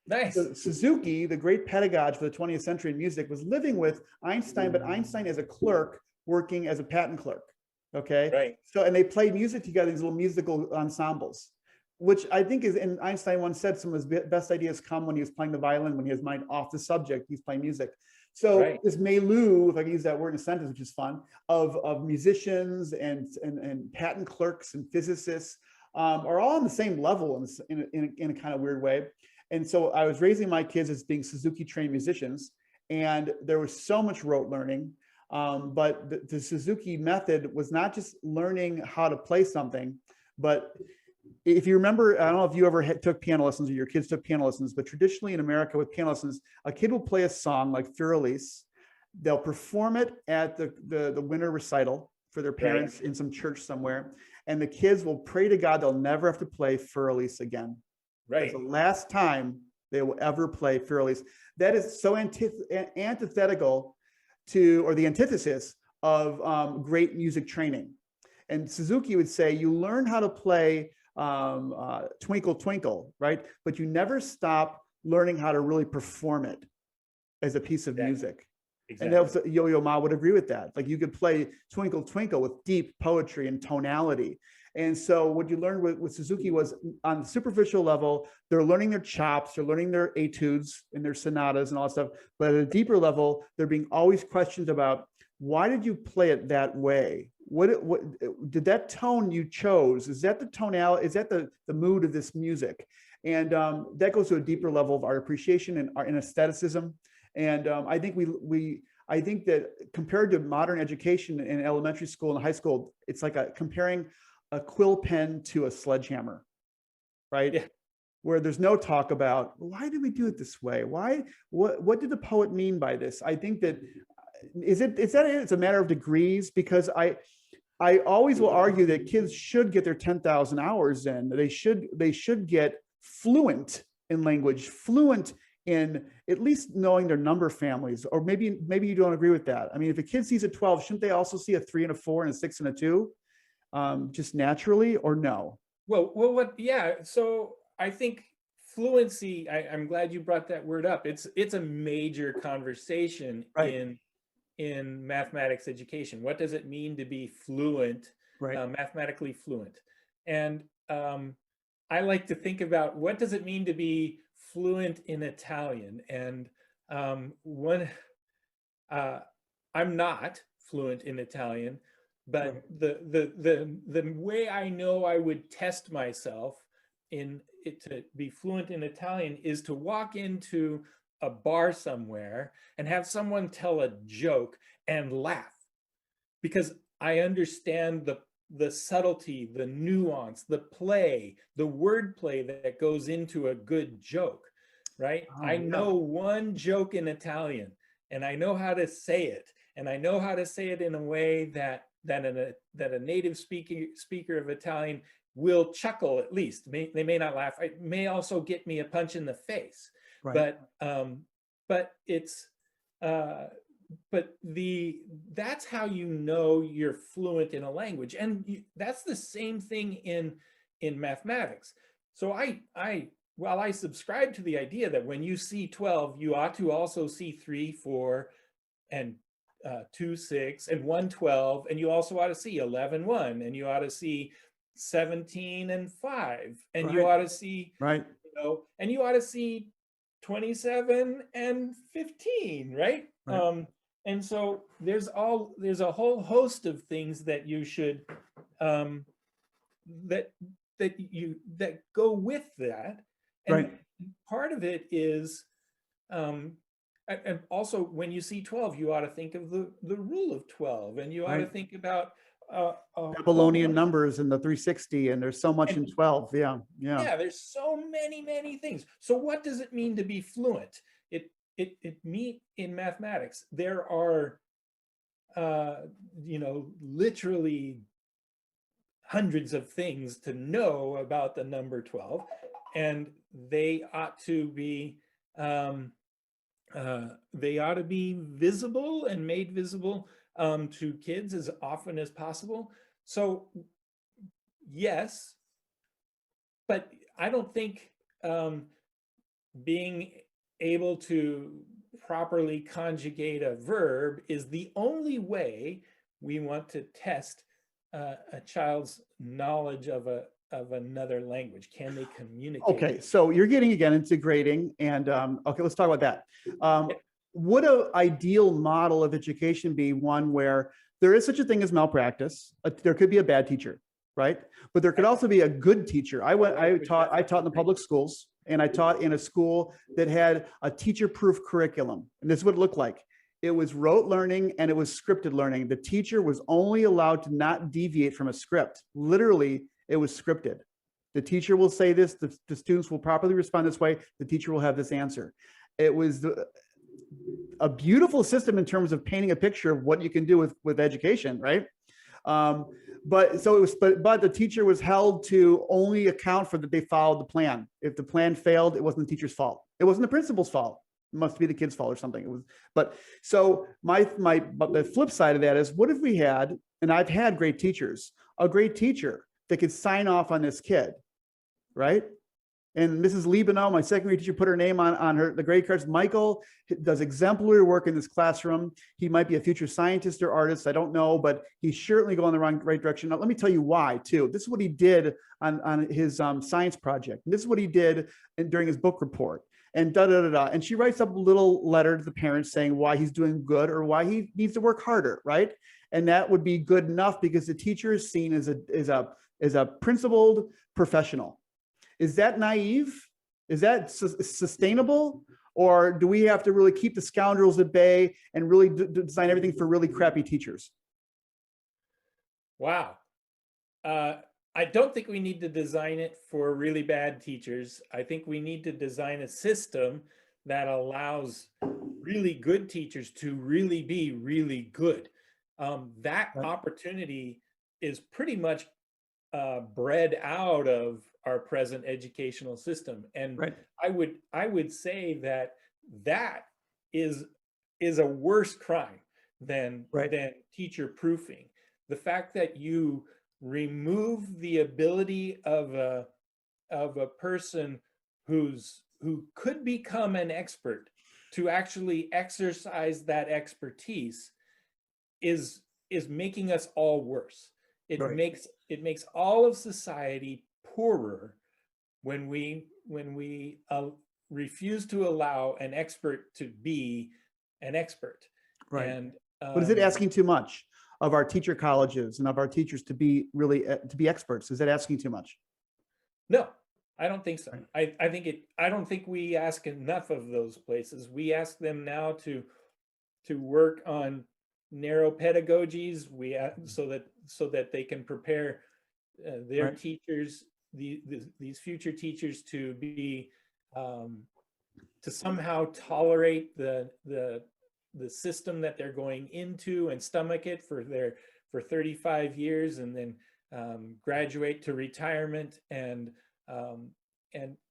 Nice. So Suzuki, the great pedagogue for the 20th century in music, was living with Einstein, but Einstein as a clerk working as a patent clerk. Okay. Right. So, and they played music together, these little musical ensembles, which I think is, and Einstein once said some of his best ideas come when he was playing the violin, when he has mind off the subject, he's playing music. So this milieu, if I can use that word in a sentence, which is fun, of musicians and patent clerks and physicists are all on the same level in a kind of weird way. And so I was raising my kids as being Suzuki trained musicians, and there was so much rote learning. But the Suzuki method was not just learning how to play something, but if you remember, I don't know if you ever took piano lessons or your kids took piano lessons, but traditionally in America with piano lessons, a kid will play a song like Fur-Elise. They'll perform it at the winter recital for their parents in some church somewhere. And the kids will pray to God they'll never have to play Fur-Elise again. Right. It's the last time they will ever play Fur-Elise. That is so antithetical to, or the antithesis of great music training. And Suzuki would say, you learn how to play Twinkle Twinkle, right? But you never stop learning how to really perform it. as a piece of music. Exactly. And that was, Yo-Yo Ma would agree with that. Like you could play Twinkle Twinkle with deep poetry and tonality. And so what you learned with Suzuki was on the superficial level, they're learning their chops, they're learning their etudes and their sonatas and all that stuff. But at a deeper level, they're being always questioned about, why did you play it that way? What did that tone you chose? Is that the tonality? Is that the mood of this music? And that goes to a deeper level of art appreciation and aestheticism. And I think I think that compared to modern education in elementary school and high school, it's like comparing a quill pen to a sledgehammer, right? Yeah. Where there's no talk about, why did we do it this way? Why? What did the poet mean by this? I think that it's a matter of degrees, because I always will argue that kids should get their 10,000 hours in. They should get fluent in language, fluent in at least knowing their number families. Or maybe you don't agree with that. I mean, if a kid sees a 12, shouldn't they also see a 3 and a 4 and a 6 and a 2, just naturally, or no? Yeah. So I think fluency, I'm glad you brought that word up. It's a major conversation, right, in mathematics education. What does it mean to be fluent, right, mathematically fluent? And I like to think about, what does it mean to be fluent in Italian? And I'm not fluent in Italian, but the way I know I would test myself to be fluent in Italian is to walk into a bar somewhere and have someone tell a joke and laugh, because I understand the subtlety, the nuance, the play, the wordplay that goes into a good joke, right? Oh, I know one joke in Italian, and I know how to say it, and I know how to say it in a way that a native speaker of Italian will chuckle at least. They may not laugh. It may also get me a punch in the face. Right. But it's that's how you know you're fluent in a language, and that's the same thing in mathematics. So while I subscribe to the idea that when you see 12, you ought to also see 3, 4, and 2, 6, and 1, 12, and you also ought to see 11, 1, and you ought to see 17 and 5, and you ought to see, right, and you ought to see 27 and 15, right? And so there's a whole host of things that you should that go with that, and part of it is and also when you see 12, you ought to think of the rule of 12, and you ought to think about Babylonian numbers and the 360, and there's so much in 12. Yeah, there's so many things. So what does it mean to be fluent? It means, in mathematics, there are literally hundreds of things to know about the number 12, and they ought to be visible and made visible to kids as often as possible. So yes, but I don't think being able to properly conjugate a verb is the only way we want to test a child's knowledge of another language. Can they communicate? Okay, so you're getting again into grading, and okay, let's talk about that. Would an ideal model of education be one where there is such a thing as malpractice? There could be a bad teacher, right? But there could also be a good teacher. I taught in the public schools, and I taught in a school that had a teacher-proof curriculum. And this is what it looked like. It was rote learning and it was scripted learning. The teacher was only allowed to not deviate from a script. Literally, it was scripted. The teacher will say this, the students will properly respond this way, the teacher will have this answer. It was a beautiful system in terms of painting a picture of what you can do with education, right? But the teacher was held to only account for that they followed the plan. If the plan failed, it wasn't the teacher's fault. It wasn't the principal's fault. It must be the kid's fault or something. It was, but so but the flip side of that is, what if we had, and I've had great teachers, a great teacher that could sign off on this kid, right? And Mrs. Libano, my second grade teacher, put her name on the grade cards. Michael does exemplary work in this classroom. He might be a future scientist or artist, I don't know, but he's certainly going the right direction. Now, let me tell you why, too. This is what he did on his science project. And this is what he did during his book report. And da-da-da-da. And she writes up a little letter to the parents saying why he's doing good or why he needs to work harder, right? And that would be good enough because the teacher is seen as a principled professional. Is that naive? Is that sustainable? Or do we have to really keep the scoundrels at bay and really design everything for really crappy teachers? Wow. I don't think we need to design it for really bad teachers. I think we need to design a system that allows really good teachers to really be really good. That opportunity is pretty much bred out of our present educational system. And I would say that is a worse crime than teacher proofing. The fact that you remove the ability of a person who could become an expert to actually exercise that expertise is making us all worse. It makes all of society poorer when we refuse to allow an expert to be an expert. Right. And but is it asking too much of our teacher colleges and of our teachers to be really to be experts? Is that asking too much? No, I don't think so. I don't think we ask enough of those places. We ask them now to work on narrow pedagogies. So that they can prepare their teachers, these future teachers, to be to somehow tolerate the system that they're going into and stomach it for 35 years and then graduate to retirement and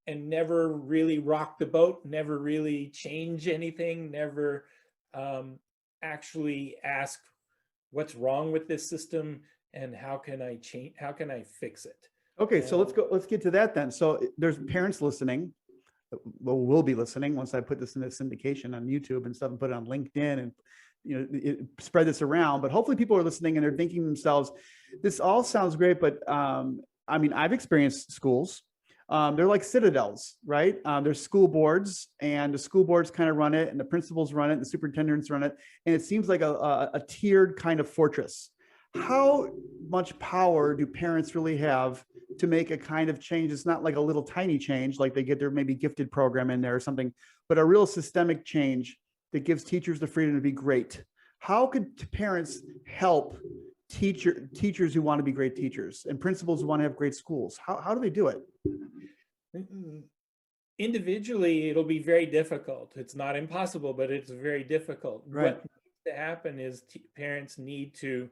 never really rock the boat, never really change anything, never actually ask what's wrong with this system and how can I fix it. Okay, so let's get to that then. So there's parents listening. Well, will be listening once I put this in the syndication on YouTube and stuff and put it on LinkedIn and spread this around. But hopefully people are listening and they're thinking to themselves, this all sounds great, but I mean, I've experienced schools. They're like citadels, right? There's school boards, and the school boards kind of run it, and the principals run it, and the superintendents run it, and it seems like a tiered kind of fortress. How much power do parents really have to make a kind of change? It's not like a little tiny change, like they get their maybe gifted program in there or something, but a real systemic change that gives teachers the freedom to be great. How could parents help teachers who want to be great teachers and principals who want to have great schools? How do they do it? Individually, it'll be very difficult. It's not impossible, but it's very difficult. Right. What needs to happen is parents need to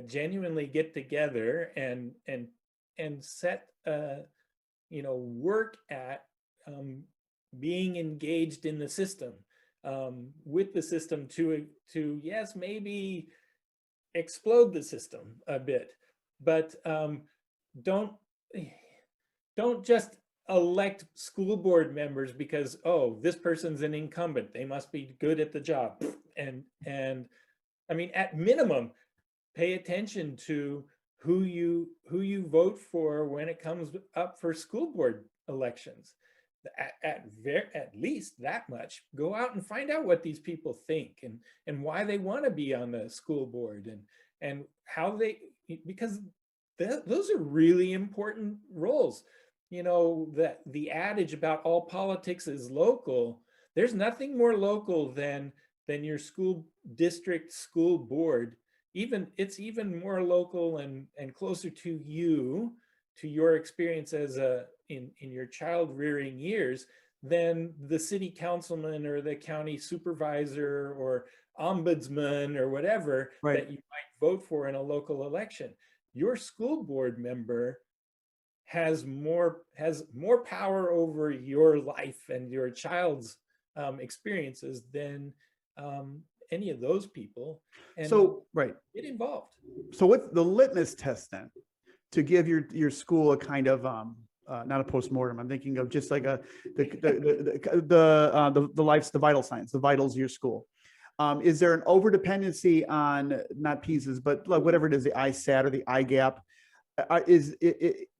genuinely get together and set work at being engaged in the system, with the system to yes, maybe explode the system a bit, but don't just elect school board members because, oh, this person's an incumbent, they must be good at the job. And I mean, at minimum, pay attention to who you vote for when it comes up for school board elections. At least that much. Go out and find out what these people think and why they want to be on the school board and how because those are really important roles. That the adage about all politics is local, there's nothing more local than your school district school board. It's even more local and closer to you, to your experience as in your child rearing years, than the city councilman or the county supervisor or ombudsman or whatever that you might vote for in a local election. Your school board member has more power over your life and your child's experiences than any of those people. And so get involved. So what's the litmus test then to give your school a kind of not a postmortem. I'm thinking of just like the vital signs, the vitals of your school. Is there an over dependency on not pieces, but like whatever it is, the ISAT or the IGAP?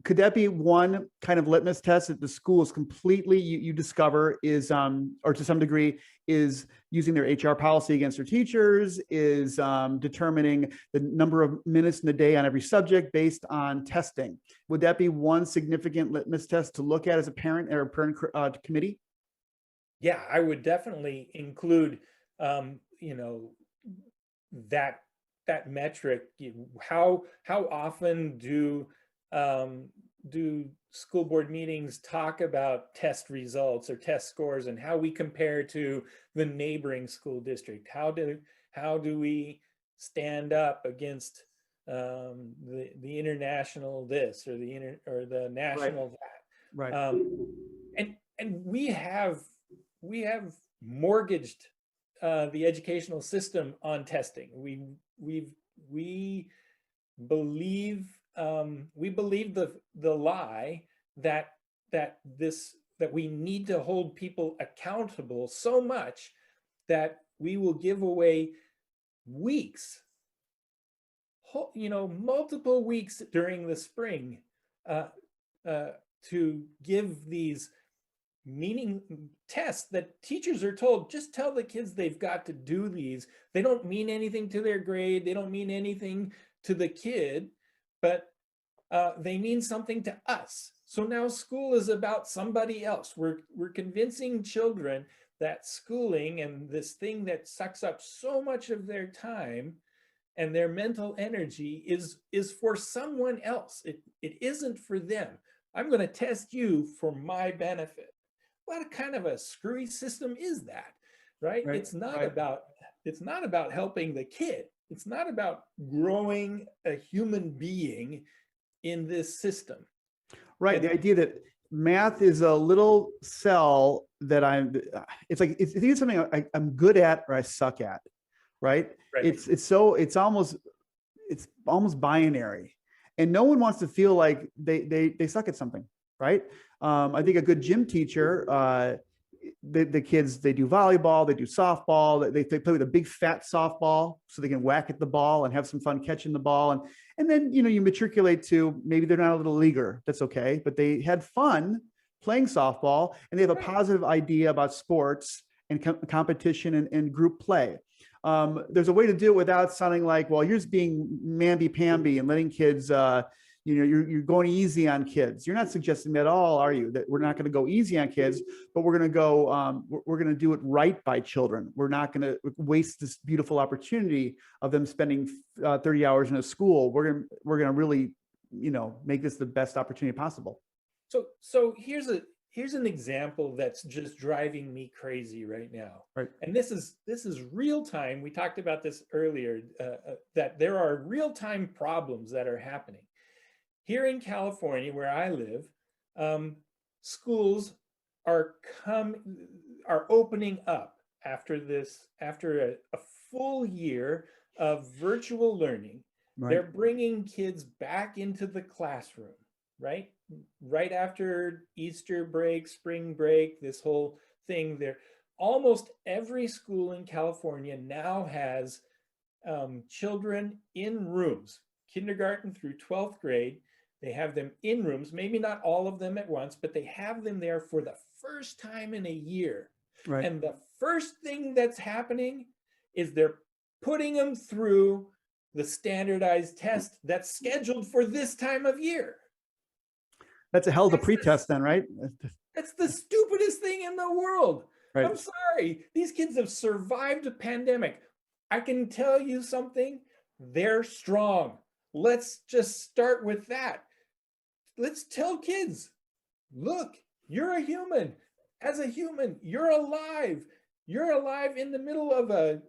Could that be one kind of litmus test that the school is completely, you discover is, or to some degree, is using their HR policy against their teachers, is determining the number of minutes in the day on every subject based on testing? Would that be one significant litmus test to look at as a parent or a parent committee? Yeah, I would definitely include, you know, that metric. How often do school board meetings talk about test results or test scores and how we compare to the neighboring school district? How do we stand up against the international this or the national that? Right. And we have mortgaged the educational system on testing. We believe the lie that we need to hold people accountable so much that we will give away weeks, multiple weeks during the spring to give these meaning tests that teachers are told, just tell the kids they've got to do these. They don't mean anything to their grade. They don't mean anything to the kid, but they mean something to us. So now school is about somebody else. We're convincing children that schooling and this thing that sucks up so much of their time and their mental energy is for someone else. It isn't for them. I'm going to test you for my benefit. What kind of a screwy system is that, right? It's not about helping the kid. It's not about growing a human being in this system. Right. The idea that math is a little cell that it's something I'm good at or I suck at, right? It's almost binary, and no one wants to feel like they suck at something, right? I think a good gym teacher, the kids, they do volleyball, they do softball, they play with a big fat softball so they can whack at the ball and have some fun catching the ball. And then, you matriculate to maybe they're not a little leaguer. That's okay. But they had fun playing softball and they have a positive idea about sports and competition and group play. There's a way to do it without sounding like, well, you're just being mamby-pamby and letting kids, you're going easy on kids. You're not suggesting that at all, are you? That we're not going to go easy on kids, but we're going to go, we're going to do it right by children. We're not going to waste this beautiful opportunity of them spending 30 hours in a school. We're going to really, make this the best opportunity possible. So here's an example that's just driving me crazy right now. Right. And this is real time. We talked about this earlier, that there are real-time problems that are happening. Here in California, where I live, schools are opening up after a full year of virtual learning. Right. They're bringing kids back into the classroom, right? Right after Easter break, spring break, this whole thing there. Almost every school in California now has children in rooms, kindergarten through 12th grade. They have them in rooms, maybe not all of them at once, but they have them there for the first time in a year. Right. And the first thing that's happening is they're putting them through the standardized test that's scheduled for this time of year. That's a hell of a pretest then, right? That's the stupidest thing in the world. Right. I'm sorry. These kids have survived a pandemic. I can tell you something. They're strong. Let's just start with that. Let's tell kids, look, you're a human. As a human, you're alive. You're alive in the middle of a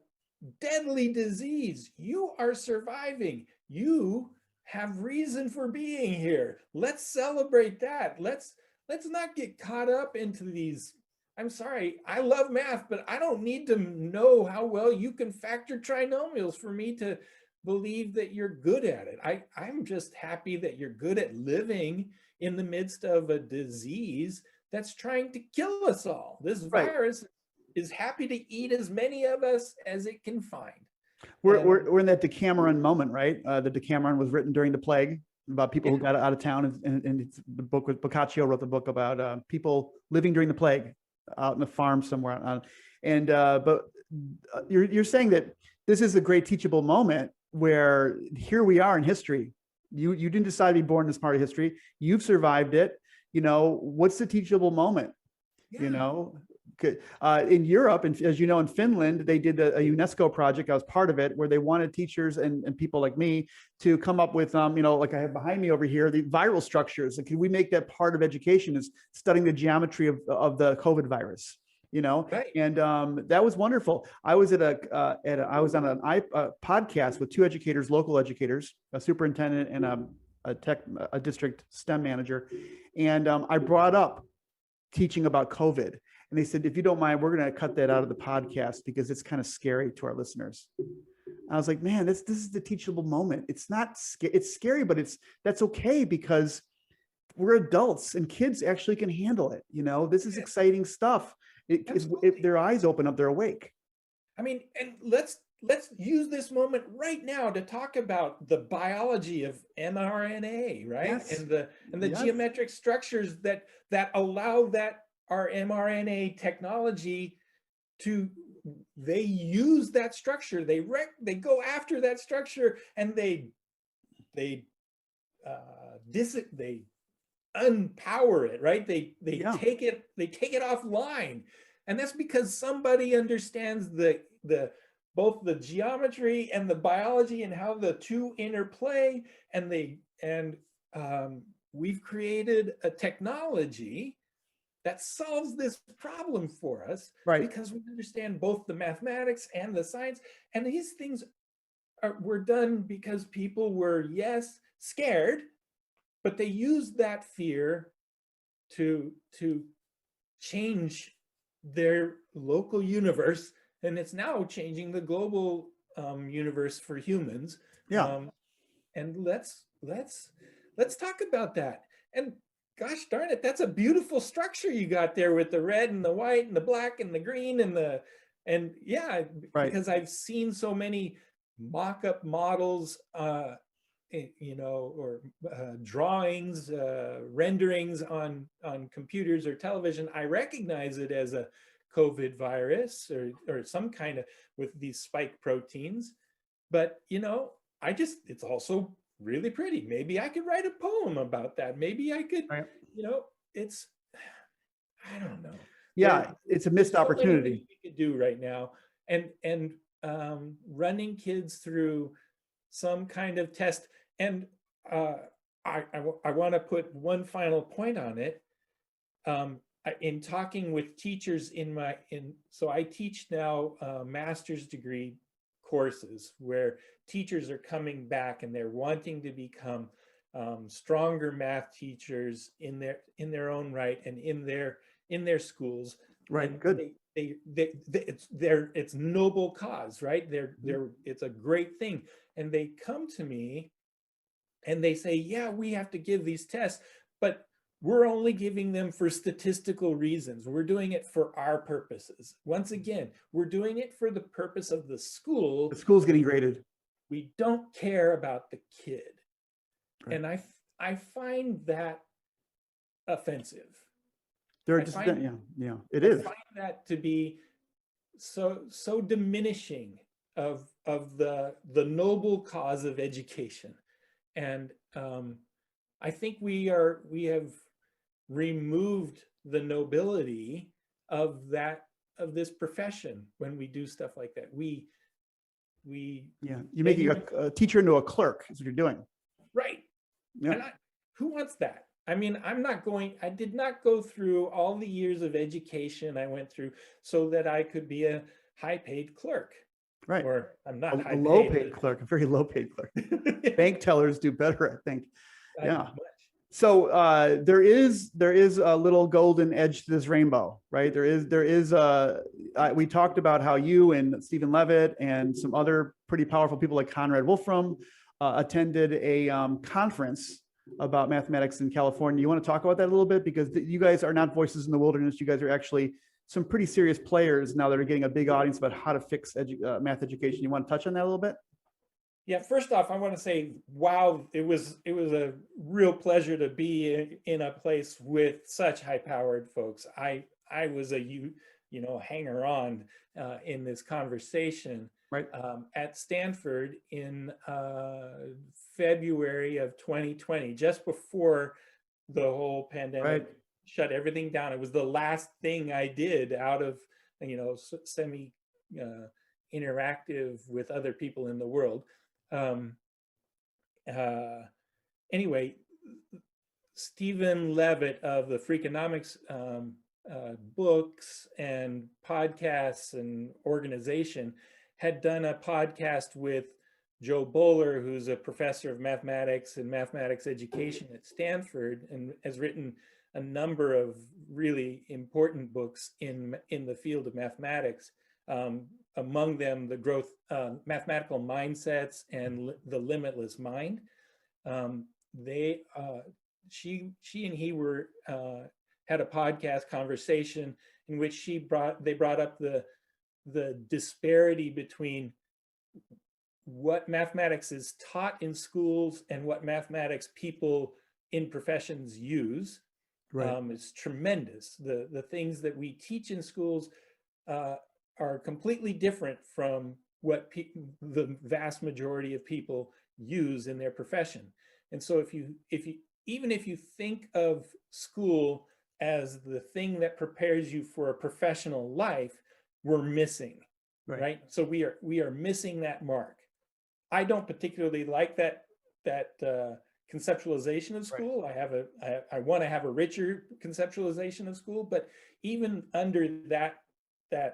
deadly disease. You are surviving. You have reason for being here. Let's celebrate that. Let's not get caught up into these. I'm sorry, I love math, but I don't need to know how well you can factor trinomials for me to believe that you're good at it. I'm just happy that you're good at living in the midst of a disease that's trying to kill us all. This Right. virus is happy to eat as many of us as it can find. We're in that Decameron moment, right? The Decameron was written during the plague about people who got out of town, and it's the book with Boccaccio wrote the book about people living during the plague out in the farm somewhere. But you're saying that this is a great teachable moment where here we are in history. You didn't decide to be born in this part of history. You've survived it. You know, what's the teachable moment? Yeah. You know, in Europe, and as you know, in Finland, they did a UNESCO project. I was part of it, where they wanted teachers and people like me to come up with, you know, like I have behind me over here, the viral structures. Like, can we make that part of education, is studying the geometry of the COVID virus? You know, right. And that was wonderful. I was I was on a podcast with two educators, local educators, a superintendent and a district STEM manager, and I brought up teaching about COVID. And they said, if you don't mind, we're going to cut that out of the podcast because it's kind of scary to our listeners. I was like, man, this is the teachable moment. It's not it's scary, but that's okay, because we're adults and kids actually can handle it. You know, this is exciting stuff. If their eyes open up, they're awake. I mean, and let's use this moment right now to talk about the biology of mRNA, right? Yes. And the geometric structures that allow our mRNA technology they use that structure, they go after that structure, and they unpower it, right? They take it offline, and that's because somebody understands both the geometry and the biology and how the two interplay, and we've created a technology that solves this problem for us, right? Because we understand both the mathematics and the science, and these things were done because people were, yes, scared, but they used that fear to change their local universe, and it's now changing the global universe for humans. Yeah. And let's talk about that. And gosh darn it, that's a beautiful structure you got there with the red and the white and the black and the green and yeah, right. Because I've seen so many mock-up models, you know, or drawings, renderings on computers or television. I recognize it as a COVID virus or some kind of, with these spike proteins. But, you know, it's also really pretty. Maybe I could write a poem about that. Maybe I could, right. You know, I don't know. Yeah, it's a missed opportunity. We could do right now. And running kids through some kind of test. And I want to put one final point on it. In talking with teachers so I teach now master's degree courses where teachers are coming back and they're wanting to become stronger math teachers in their own right and in their schools. Right. And good. It's noble cause, right? It's a great thing. And they come to me and they say, yeah, we have to give these tests, but we're only giving them for statistical reasons. We're doing it for our purposes. Once again, we're doing it for the purpose of the school. The school's getting graded. We don't care about the kid. Right. And I find that offensive. It is. I find that to be so diminishing of the noble cause of education. And I think we have removed the nobility of this profession when we do stuff like that. You're making a teacher into a clerk. Is what you're doing. Right. Yeah. And who wants that? I mean, I did not go through all the years of education I went through so that I could be a high-paid clerk. Right. Or I'm not a low-paid clerk, a very low-paid clerk. Bank tellers do better, I think. Yeah. So there is a little golden edge to this rainbow, right? We talked about how you and Stephen Levitt and some other pretty powerful people like Conrad Wolfram attended a conference about mathematics in California. You want to talk about that a little bit? Because you guys are not voices in the wilderness. You guys are actually some pretty serious players now that are getting a big audience about how to fix math education. You want to touch on that a little bit? Yeah, first off, I want to say, wow, it was a real pleasure to be in a place with such high-powered folks. I was a hanger on in this conversation, right, at Stanford in February of 2020, just before the whole pandemic shut everything down. It was the last thing I did out of semi interactive with other people in the world. Anyway, Stephen Levitt of the Freakonomics books and podcasts and organization had done a podcast with Joe Bowler, who's a professor of mathematics and mathematics education at Stanford, and has written a number of really important books in the field of mathematics. Among them, the growth, mathematical mindsets and the limitless mind. She and he were had a podcast conversation in which they brought up the disparity between what mathematics is taught in schools and what mathematics people in professions use. It's tremendous. The things that we teach in schools are completely different from what the vast majority of people use in their profession. And so even if you think of school as the thing that prepares you for a professional life, we're missing, right? So we are missing that mark. I don't particularly like that conceptualization of school. I want to have a richer conceptualization of school, but even under that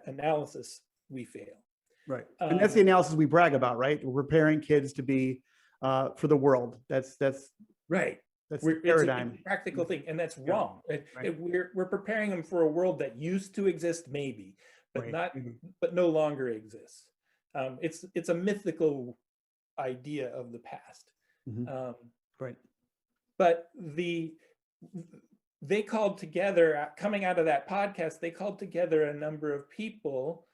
analysis, we fail. Right, and that's the analysis we brag about, right? We're preparing kids to be for the world. That's right. That's the paradigm. It's a practical thing, and that's wrong. We're preparing them for a world that used to exist, maybe, but but no longer exists. It's a mythical idea of the past. But they called together, coming out of that podcast, they called together a number of people.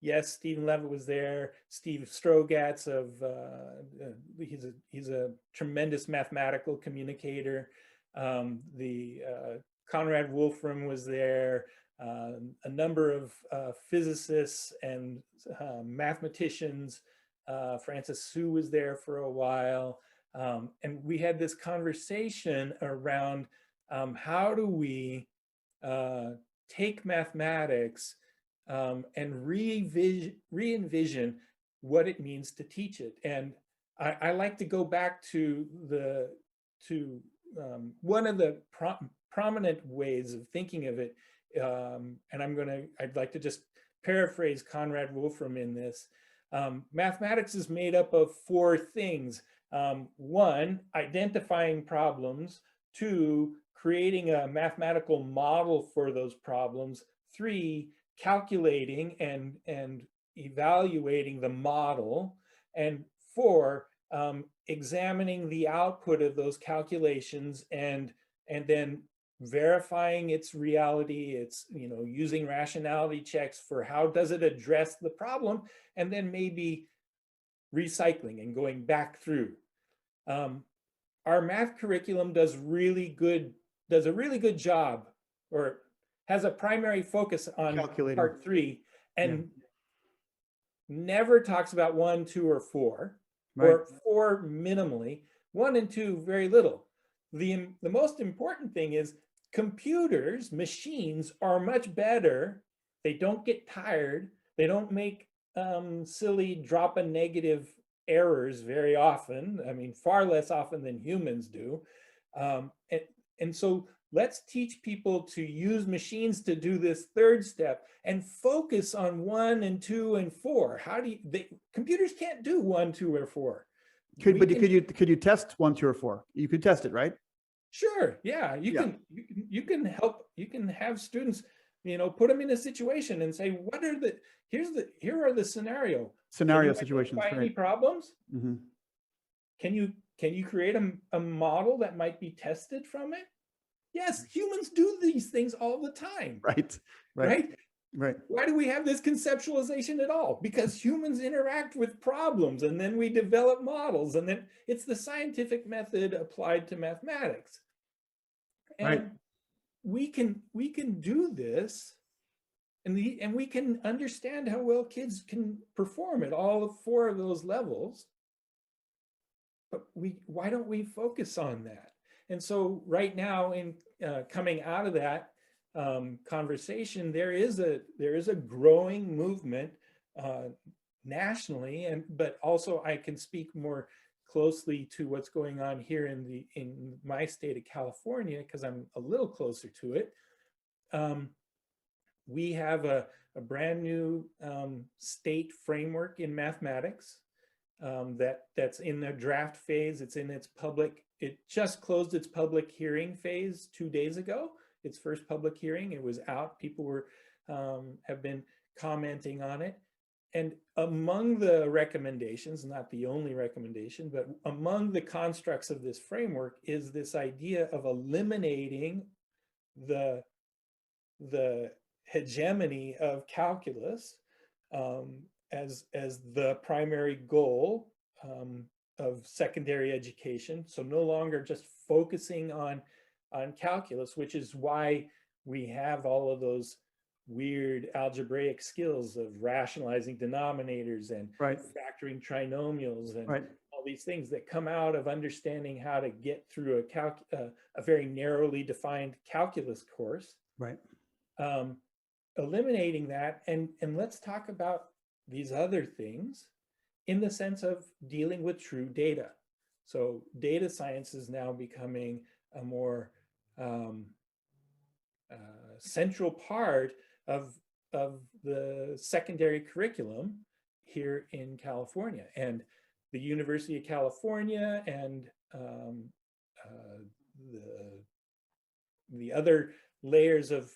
Yes, Stephen Levitt was there. Steve Strogatz he's a tremendous mathematical communicator. Conrad Wolfram was there. A number of physicists and mathematicians. Francis Su was there for a while. And we had this conversation around how do we take mathematics and re-envision what it means to teach it. And I like to go back to one of the prominent ways of thinking of it. And I'd like to just paraphrase Conrad Wolfram in this. Mathematics is made up of four things. One, identifying problems. Two, creating a mathematical model for those problems. Three, calculating and evaluating the model. And four, examining the output of those calculations and then verifying its reality. It's using rationality checks for how does it address the problem, and then maybe recycling and going back through. Our math curriculum does a really good job, or has a primary focus on part 3, and never talks about 1, 2, or 4, or 4 minimally, 1 and 2 very little. The most important thing is computers, machines, are much better. They don't get tired. They don't make silly drop a negative errors very often. I mean, far less often than humans do. And so let's teach people to use machines to do this third step and focus on 1 and 2 and 4. Computers can't do 1, 2, or 4. Could you test 1, 2, or 4? You could test it, right? Sure. Yeah. You can have students, put them in a situation and say, here are the scenario situations. Any problems? Mm-hmm. Can you Can you create a model that might be tested from it? Yes, humans do these things all the time. Right. Right? Right. Why do we have this conceptualization at all? Because humans interact with problems, and then we develop models, and then it's the scientific method applied to mathematics. And Right. we can do this, and we can understand how well kids can perform at all 4 of those levels. But why don't we focus on that? And so right now, in coming out of that conversation, there is a growing movement nationally, but also I can speak more closely to what's going on here in my state of California, because I'm a little closer to it. We have a brand new state framework in mathematics that's in the draft phase. It just closed its public hearing phase 2 days ago. Its first public hearing, it was out. People have been commenting on it. And among the recommendations, not the only recommendation, but among the constructs of this framework is this idea of eliminating the hegemony of calculus as the primary goal of secondary education. So no longer just focusing on calculus, which is why we have all of those weird algebraic skills of rationalizing denominators and factoring trinomials and all these things that come out of understanding how to get through a very narrowly defined calculus course. Right. Eliminating that, and let's talk about these other things in the sense of dealing with true data. So data science is now becoming a more central part of the secondary curriculum here in California. And the University of California and the other layers of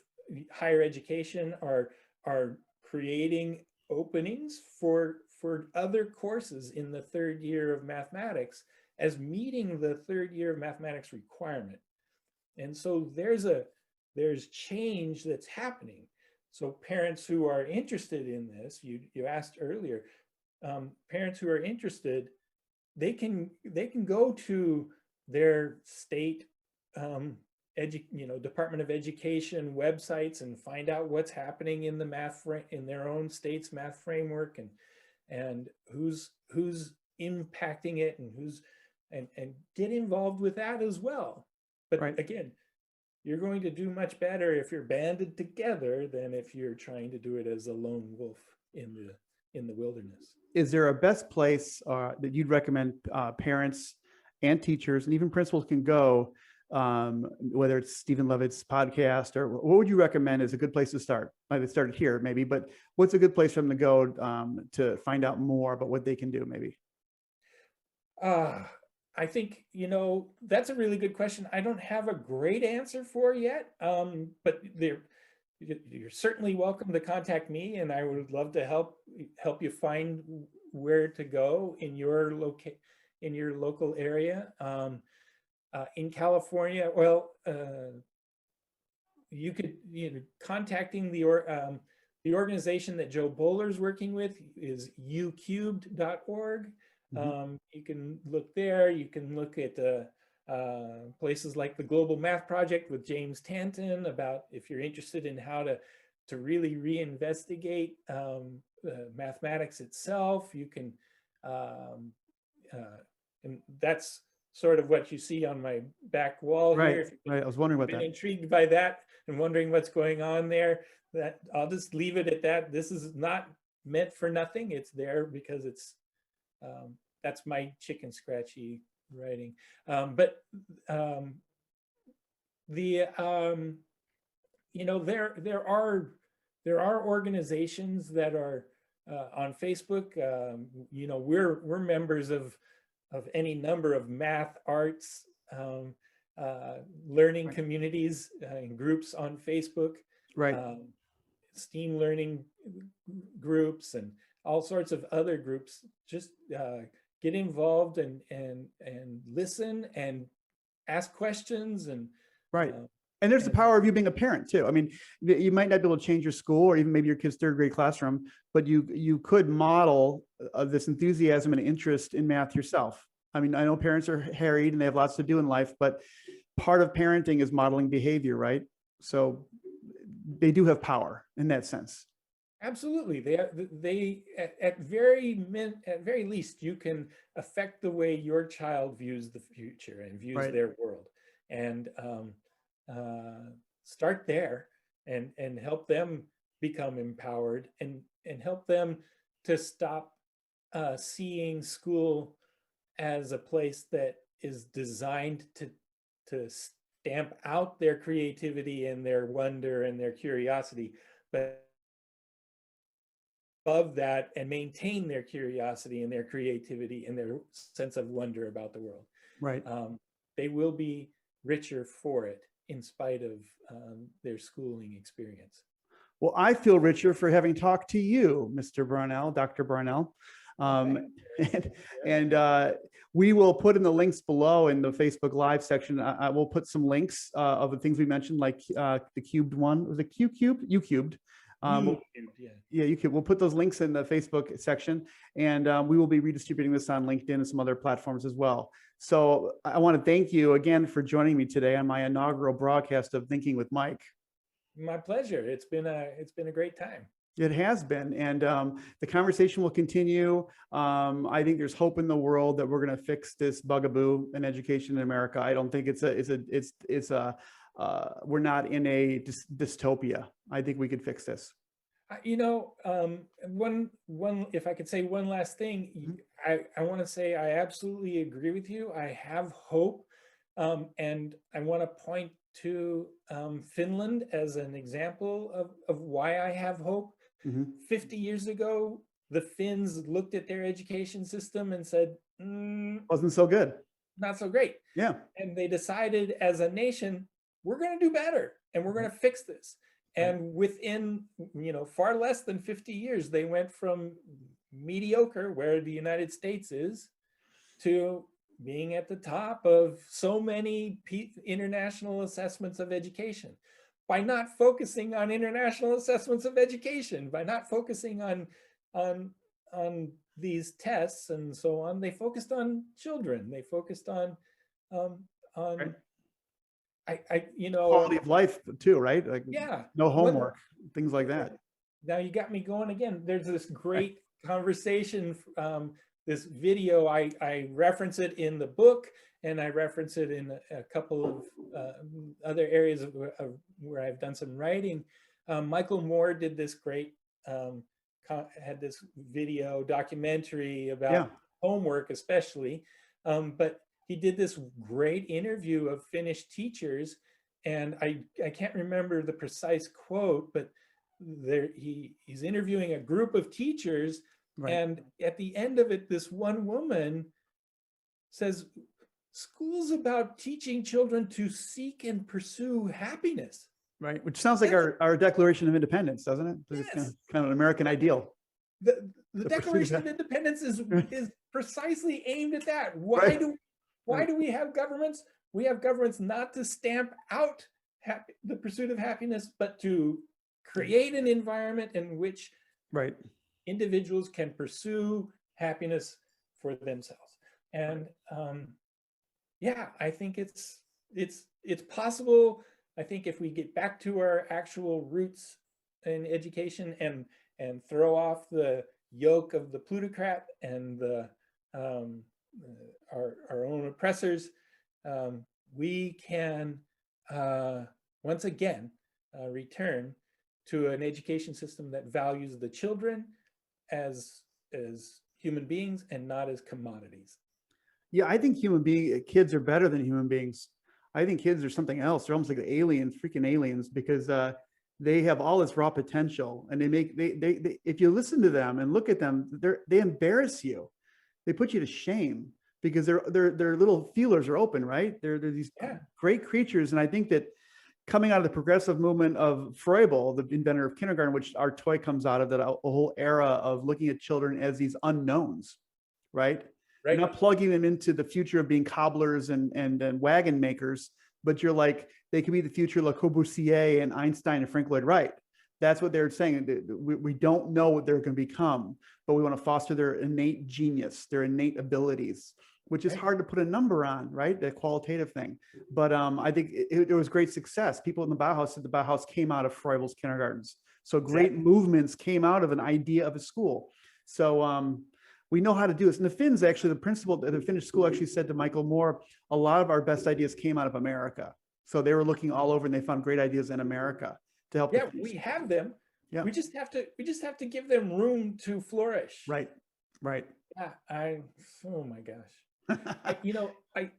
higher education are creating openings for other courses in the 3rd year of mathematics as meeting the 3rd year of mathematics requirement. And so there's change that's happening. So parents who are interested in this, you asked earlier, parents who are interested, they can go to their state Department of Education websites and find out what's happening in the in their own state's math framework, and who's impacting it, and and get involved with that as well. But again, you're going to do much better if you're banded together than if you're trying to do it as a lone wolf in the wilderness. Is there a best place that you'd recommend parents and teachers and even principals can go, whether it's Stephen Levitt's podcast, or what would you recommend is a good place to start? They started here maybe, but what's a good place for them to go to find out more about what they can do maybe? I think, that's a really good question. I don't have a great answer for yet, but you're certainly welcome to contact me, and I would love to help you find where to go in your local area. In California, well, you could, contacting the organization that Joe Bowler's working with is ucubed.org. You can look there. You can look at places like the Global Math Project with James Tanton, about if you're interested in how to really reinvestigate mathematics itself. You can, and that's sort of what you see on my back wall here. Right. I was wondering about that. Intrigued by that and wondering what's going on there. That I'll just leave it at that. This is not meant for nothing. It's there because it's that's my chicken scratchy writing. There are organizations that are on Facebook. We're members of any number of math, arts, learning communities and groups on Facebook. STEAM learning groups and all sorts of other groups. Just get involved and listen and ask questions and right. And there's the power of you being a parent too. I mean, you might not be able to change your school or even maybe your kid's third grade classroom, but you could model this enthusiasm and interest in math yourself. I mean, I know parents are harried and they have lots to do in life, but part of parenting is modeling behavior, right? So they do have power in that sense. Absolutely. They at very least, you can affect the way your child views the future and views their world. And start there and help them become empowered and help them to stop seeing school as a place that is designed to stamp out their creativity and their wonder and their curiosity, but above that and maintain their curiosity and their creativity and their sense of wonder about the world. Right. They will be richer for it in spite of their schooling experience. Well, I feel richer for having talked to you, Mr. Brownell, Dr. Brownell. And we will put in the links below in the Facebook Live section. I will put some links of the things we mentioned, like the cubed one. Was it Q-cubed? U-cubed. Yeah, you can. We'll put those links in the Facebook section, and we will be redistributing this on LinkedIn and some other platforms as well. So I want to thank you again for joining me today on my inaugural broadcast of Thinking with Mike. My pleasure. It's been a great time. It has been, and the conversation will continue. I think there's hope in the world that we're going to fix this bugaboo in education in America. I don't think we're not in a dystopia. I think we could fix this. You know, if I could say one last thing, I want to say I absolutely agree with you. I have hope, and I want to point to Finland as an example of why I have hope. 50 years ago, the Finns looked at their education system and said, wasn't so good. Not so great. Yeah. And they decided as a nation, we're going to do better and we're going to fix this. And within, far less than 50 years, they went from mediocre, where the United States is, to being at the top of so many international assessments of education. By not focusing on international assessments of education, by not focusing on these tests and so on, they focused on children. They focused on quality of life too, right? Like, yeah, no homework, things like that. Now you got me going again. There's this great conversation, this video. I reference it in the book, and I reference it in a couple of other areas of where I've done some writing. Michael Moore did this great, had this video documentary about homework especially, but he did this great interview of Finnish teachers, and I can't remember the precise quote, but he's interviewing a group of teachers, and at the end of it, this one woman says, "School's about teaching children to seek and pursue happiness." Right, which sounds like our Declaration of Independence, doesn't it? Yes. It's kind of an American ideal. The Declaration of Independence is precisely aimed at that. Why do we have governments? We have governments not to stamp out the pursuit of happiness, but to create an environment in which individuals can pursue happiness for themselves. And I think it's possible. I think if we get back to our actual roots in education and throw off the yoke of the plutocrat and the our own oppressors, we can once again return to an education system that values the children as human beings and not as commodities. Yeah, I think kids are better than human beings. I think kids are something else. They're almost like aliens, freaking aliens, because they have all this raw potential, and they if you listen to them and look at them, they embarrass you. They put you to shame because their little feelers are open, right? They're these great creatures, and I think that coming out of the progressive movement of Froebel, the inventor of kindergarten, which our toy comes out of, that a whole era of looking at children as these unknowns, right? Right. You're not plugging them into the future of being cobblers and wagon makers, but you're like, they could be the future Le Corbusier and Einstein and Frank Lloyd Wright. That's what they're saying. We don't know what they're going to become, but we want to foster their innate genius, their innate abilities, which is hard to put a number on, right? The qualitative thing. But I think it was great success. People in the Bauhaus said the Bauhaus came out of Froebel's kindergartens. So great movements came out of an idea of a school. So we know how to do this. And the Finns, actually, the principal at the Finnish school actually said to Michael Moore, a lot of our best ideas came out of America. So they were looking all over and they found great ideas in America to help. Yeah, we have them. Yeah. We just have to give them room to flourish. Right. Right. Yeah. Oh my gosh.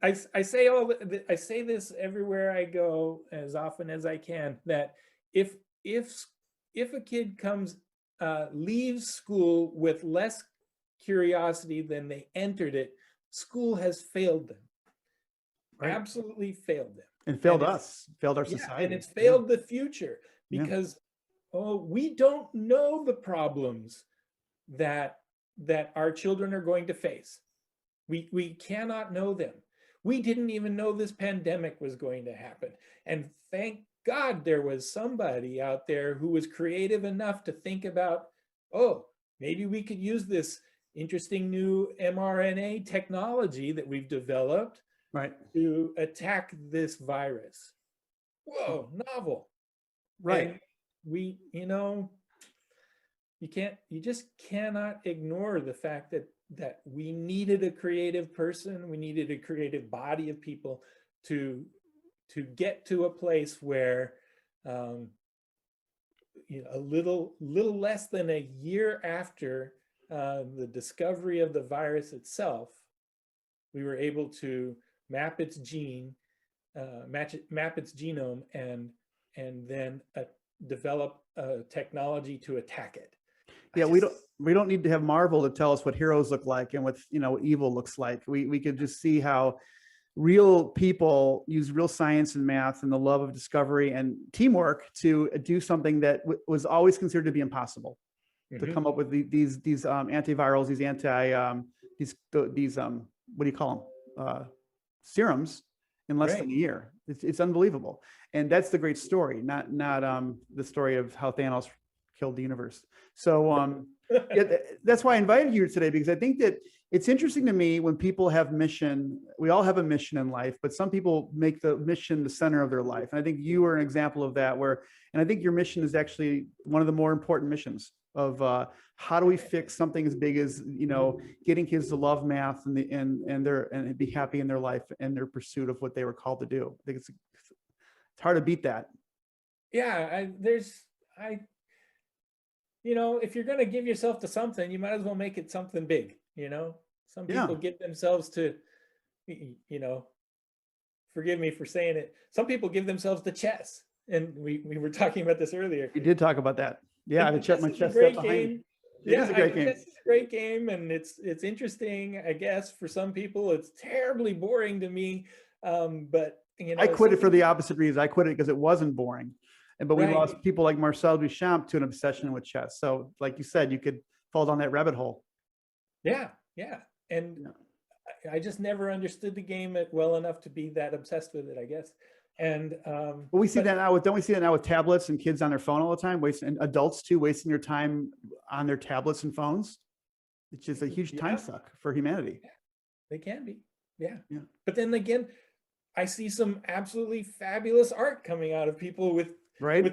I say this everywhere I go as often as I can, that if a kid leaves school with less curiosity than they entered it, school has failed them. Right. Absolutely failed them. And failed us, failed our society. And it's failed the future because we don't know the problems that our children are going to face. We cannot know them. We didn't even know this pandemic was going to happen. And thank God there was somebody out there who was creative enough to think about, maybe we could use this interesting new mRNA technology that we've developed to attack this virus. Whoa, novel. Right. And you just cannot ignore the fact that we needed a creative person, we needed a creative body of people to get to a place where a little less than a year after the discovery of the virus itself, we were able to map its genome and then develop a technology to attack it. Yeah, we don't need to have Marvel to tell us what heroes look like and what evil looks like. We could just see how real people use real science and math and the love of discovery and teamwork to do something that was always considered to be impossible. To come up with these antivirals, these what do you call them? Serums in less than a year. It's unbelievable. And that's the great story, not the story of how Thanos killed the universe. So that's why I invited you today, because I think that it's interesting to me when people have mission. We all have a mission in life, but some people make the mission the center of their life. And I think you are an example of that, and I think your mission is actually one of the more important missions of how do we fix something as big as getting kids to love math and be happy in their life and their pursuit of what they were called to do. I think it's hard to beat that. Yeah, if you're going to give yourself to something, you might as well make it something big. Some people give themselves to, forgive me for saying it, some people give themselves to chess. And we were talking about this earlier. We did talk about that. Yeah, I checked my chess stuff behind me. It is a great game. It's a great game, and it's interesting, I guess, for some people. It's terribly boring to me, but I quit it for the opposite reason. I quit it because it wasn't boring, but we lost people like Marcel Duchamp to an obsession with chess. So, like you said, you could fall down that rabbit hole. Yeah, and I just never understood the game well enough to be that obsessed with it, I guess. And we see that now don't we see that now with tablets and kids on their phone all the time, and adults too, wasting their time on their tablets and phones? It's just a huge time suck for humanity. Yeah, they can be. Yeah. But then again, I see some absolutely fabulous art coming out of people with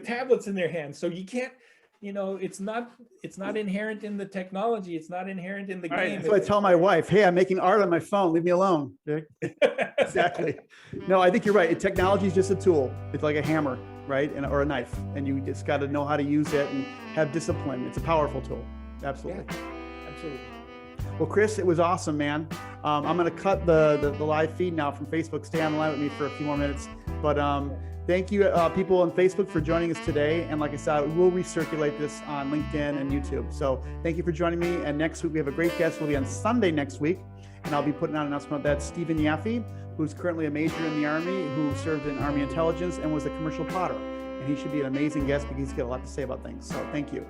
tablets in their hands. So you can't, it's not inherent in the technology. It's not inherent in the game. So I tell my wife, hey, I'm making art on my phone. Leave me alone. Exactly. No, I think you're right. Technology is just a tool. It's like a hammer, right? Or a knife. And you just got to know how to use it and have discipline. It's a powerful tool. Absolutely. Yeah, absolutely. Well, Chris, it was awesome, man. I'm going to cut the live feed now from Facebook. Stay on the line with me for a few more minutes. But thank you, people on Facebook, for joining us today. And like I said, we'll recirculate this on LinkedIn and YouTube. So thank you for joining me. And next week, we have a great guest. We'll be on Sunday next week. And I'll be putting out an announcement about that. Stephen Yaffe, who's currently a major in the Army, who served in Army intelligence and was a commercial plotter. And he should be an amazing guest because he's got a lot to say about things. So thank you.